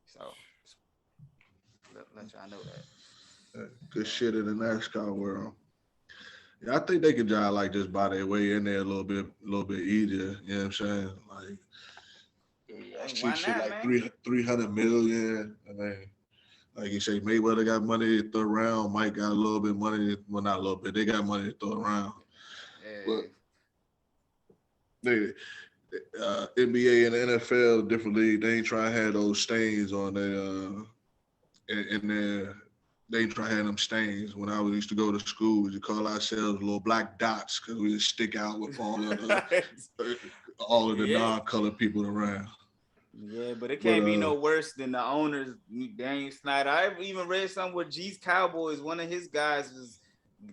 Speaker 3: So let y'all know that.
Speaker 1: Good shit in the NASCAR world. Yeah, I think they could try like just buy their way in there a little bit easier. You know what I'm saying? Like cheap shit like 300 million. I mean, like you say, Mayweather got money to throw around. Mike got a little bit of money. Well, not a little bit. They got money to throw around. Yeah. But NBA and the NFL, different league, they ain't trying to have those stains on their in their. They ain't trying to have them stains. When I used to go to school, we call ourselves little black dots because we just stick out with all of the non-colored people around.
Speaker 3: Yeah, but it can't be no worse than the owners, Daniel Snyder. I even read something where G's Cowboys, one of his guys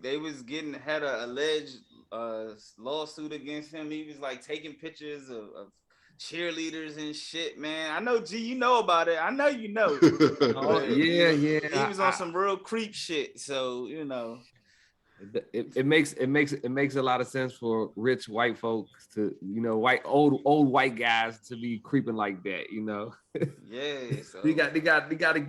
Speaker 3: had an alleged lawsuit against him. He was like taking pictures of cheerleaders and shit, man. I know, G, you know about it. I know you know.
Speaker 4: Yeah.
Speaker 3: He was on some real creep shit, so
Speaker 4: it makes a lot of sense for rich white folks to, old white guys to be creeping like that,
Speaker 3: Yeah. So
Speaker 4: they gotta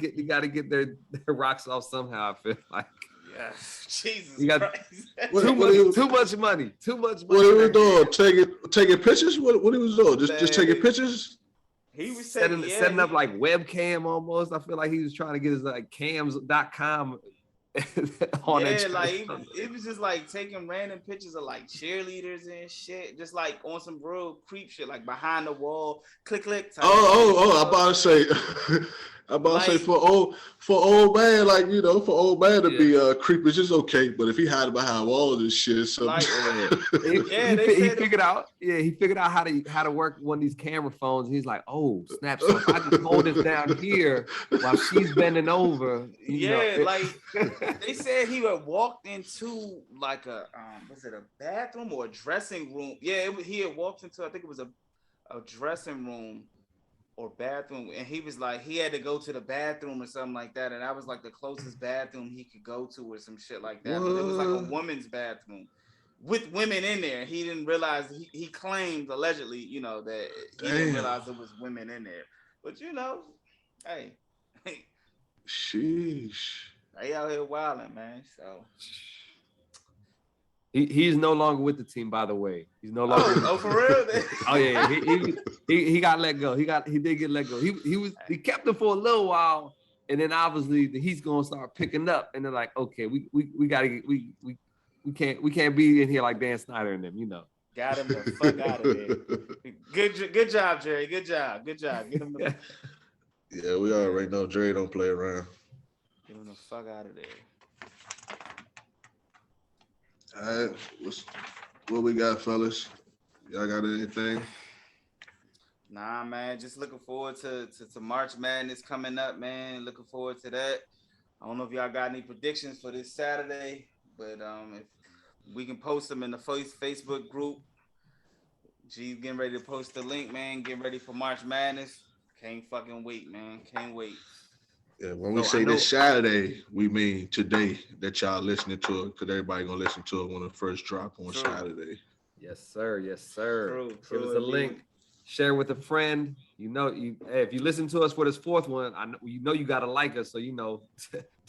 Speaker 4: get their rocks off somehow. I feel like.
Speaker 3: Yeah, Jesus
Speaker 4: you got
Speaker 3: Christ.
Speaker 4: Too much money.
Speaker 1: What he was doing? Taking pictures? What he was doing? Just taking pictures?
Speaker 3: He was
Speaker 4: setting up like webcam almost. I feel like he was trying to get his like cams.com on that.
Speaker 3: Like it was just like taking random pictures of like cheerleaders and shit, just like on some real creep shit, like behind the wall, click.
Speaker 1: I'm about to say. I'm about to say for old man, like for old man to be creepy, it's just okay. But if he hiding behind walls and shit, so
Speaker 3: like,
Speaker 4: he figured out how to work one of these camera phones. He's like, oh snap! So if I just hold this down here while she's bending over,
Speaker 3: like they said he had walked into like a was it a bathroom or a dressing room? Yeah, he had walked into, I think it was a dressing room or bathroom, and he was like, he had to go to the bathroom or something like that, and that was like the closest bathroom he could go to or some shit like that. But it was like a woman's bathroom with women in there. He didn't realize, he claimed allegedly, that he didn't realize there was women in there. But hey,
Speaker 1: sheesh,
Speaker 3: they out here wilding, man. So
Speaker 4: he's no longer with the team, by the way. He's no longer.
Speaker 3: Oh, for real?
Speaker 4: Oh yeah, he got let go. He did get let go. He kept him for a little while, and then obviously he's gonna start picking up. And they're like, okay, we gotta get we can't be in here like Dan Snyder and them,
Speaker 3: Got him the fuck out of there. Good job, Jerry. Good job. Get him the.
Speaker 1: Yeah, we already know Jerry don't play around.
Speaker 3: Get him the fuck out of there.
Speaker 1: All right, what we got, fellas? Y'all got anything?
Speaker 3: Nah, man. Just looking forward to March Madness coming up, man. Looking forward to that. I don't know if y'all got any predictions for this Saturday, but if we can post them in the Facebook group. G's getting ready to post the link, man. Get ready for March Madness. Can't fucking wait, man. Can't wait.
Speaker 1: Yeah, when we say this Saturday, we mean today that y'all listening to it, because everybody gonna listen to it when it first drop on Saturday.
Speaker 4: Yes, sir.
Speaker 3: True,
Speaker 4: Give us a link. Share with a friend. If you listen to us for this fourth one, I know you gotta like us, so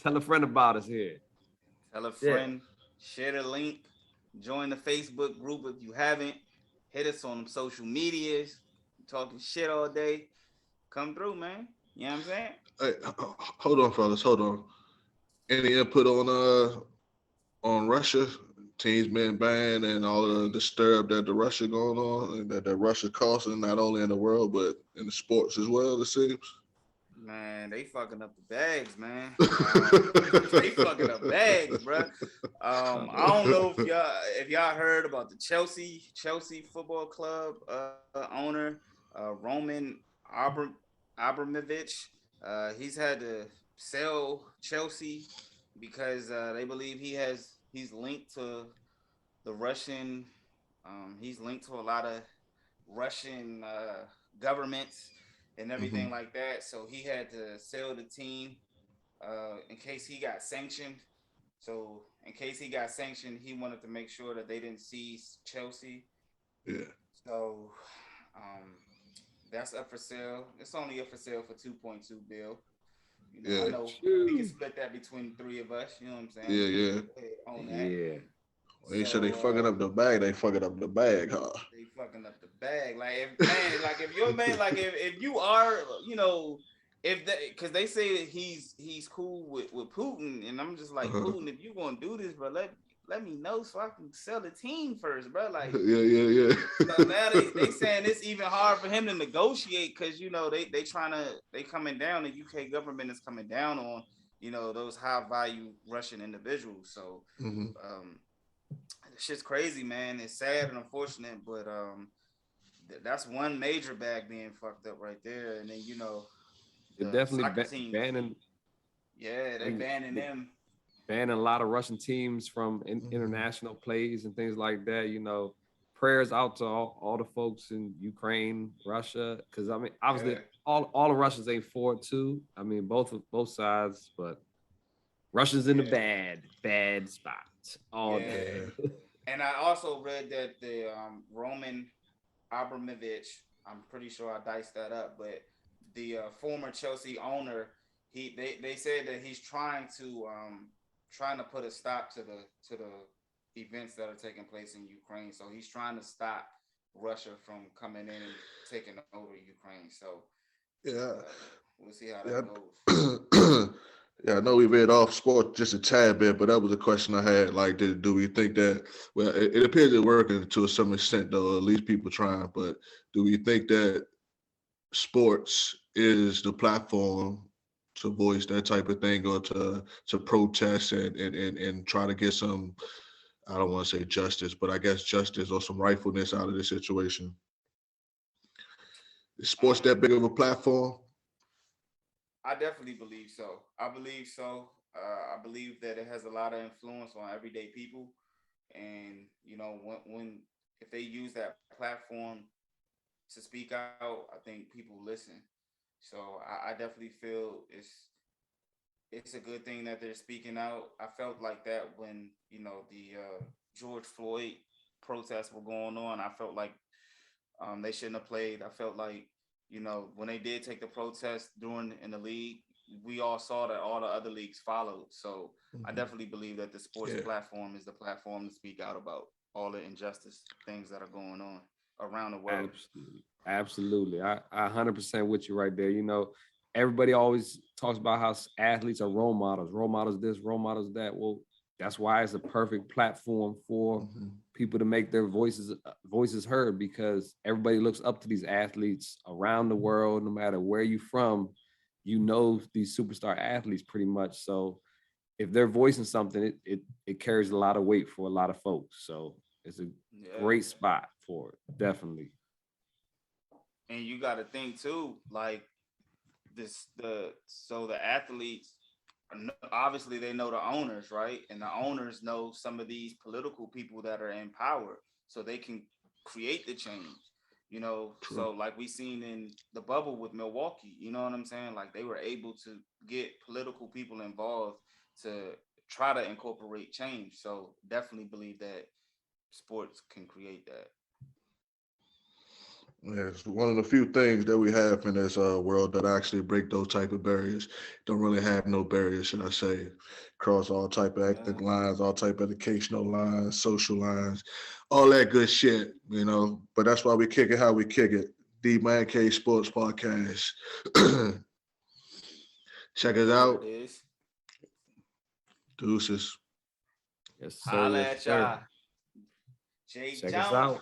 Speaker 4: tell a friend about us here.
Speaker 3: Tell a friend. Share the link. Join the Facebook group if you haven't. Hit us on social medias. Talking shit all day. Come through, man. You know what I'm saying?
Speaker 1: Hey, hold on, fellas. Hold on. Any input on Russia? Teams being banned and all the disturb that the Russia going on and that Russia causing not only in the world but in the sports as well, it seems.
Speaker 3: Man, they fucking up the bags, man. They fucking up bags, bro. I don't know if y'all heard about the Chelsea Football Club owner, Roman Abramovich. He's had to sell Chelsea because they believe he's linked to the Russian. He's linked to a lot of Russian governments and everything like that. So he had to sell the team in case he got sanctioned. So in case he got sanctioned, he wanted to make sure that they didn't seize Chelsea.
Speaker 1: Yeah.
Speaker 3: So that's up for sale. It's only up for sale for $2.2 billion. You know, I know we can split that between three of us. You know what I'm saying?
Speaker 1: Yeah.
Speaker 3: On that.
Speaker 4: Yeah.
Speaker 1: They said they fucking up the bag. They fucking up the bag, huh?
Speaker 3: They fucking up the bag. Like if your man, like if you are, you know, because they say that he's cool with Putin, and I'm just like, Putin, if you gonna do this, bro, let me know so I can sell the team first, bro. Like
Speaker 1: yeah.
Speaker 3: So now they saying it's even hard for him to negotiate because you know they coming down. The UK government is coming down on, you know, those high value Russian individuals. So shit's crazy, man. It's sad and unfortunate, but that's one major bag being fucked up right there. And then you know,
Speaker 4: they're definitely banning.
Speaker 3: Yeah, they banning them.
Speaker 4: Banning a lot of Russian teams from international plays and things like that. You know, prayers out to all the folks in Ukraine, Russia, because I mean, obviously all the Russians ain't for it too. I mean, both sides, but Russia's in the bad spot all day.
Speaker 3: And I also read that the Roman Abramovich, I'm pretty sure I diced that up, but the former Chelsea owner, they said that he's trying to put a stop to the events that are taking place in Ukraine. So he's trying to stop Russia from coming in and taking over Ukraine. So we'll see how that goes.
Speaker 1: Yeah, I know we veered off sport just a tad bit, but that was a question I had. Like, do we think that, well, it appears it's working to some extent, though, at least people trying, but do we think that sports is the platform to voice that type of thing or to protest and try to get some, I don't want to say justice, but I guess justice or some rightfulness out of this situation? Is sports that big of a platform?
Speaker 3: I definitely believe so. I believe so. I believe that it has a lot of influence on everyday people, and you know, when if they use that platform to speak out, I think people listen. So I definitely feel it's a good thing that they're speaking out. I felt like that when, you know, the George Floyd protests were going on. I felt like they shouldn't have played. I felt like, you know, when they did take the protest in the league, we all saw that all the other leagues followed. So I definitely believe that the sports platform is the platform to speak out about all the injustice things that are going on around the world.
Speaker 4: Absolutely. I 100% with you right there. You know, everybody always talks about how athletes are role models this, role models that. Well, that's why it's a perfect platform for people to make their voices heard, because everybody looks up to these athletes around the world, no matter where you're from. You know these superstar athletes pretty much. So if they're voicing something, it carries a lot of weight for a lot of folks. So it's a great spot for it, definitely.
Speaker 3: And you got to think too, like the athletes, obviously they know the owners, right? And the owners know some of these political people that are in power, so they can create the change, you know. True. So like we seen in the bubble with Milwaukee, you know what I'm saying? Like they were able to get political people involved to try to incorporate change. So definitely believe that sports can create that.
Speaker 1: Yeah, it's one of the few things that we have in this world that actually break those type of barriers. Don't really have no barriers, should I say, across all type of ethnic lines, all type of educational lines, social lines, all that good shit, you know. But that's why we kick it how we kick it. The Man Cave Sports Podcast. Check us out. Deuces.
Speaker 3: Yes, sir. Holla at y'all. Jae Jones.
Speaker 4: Check us out.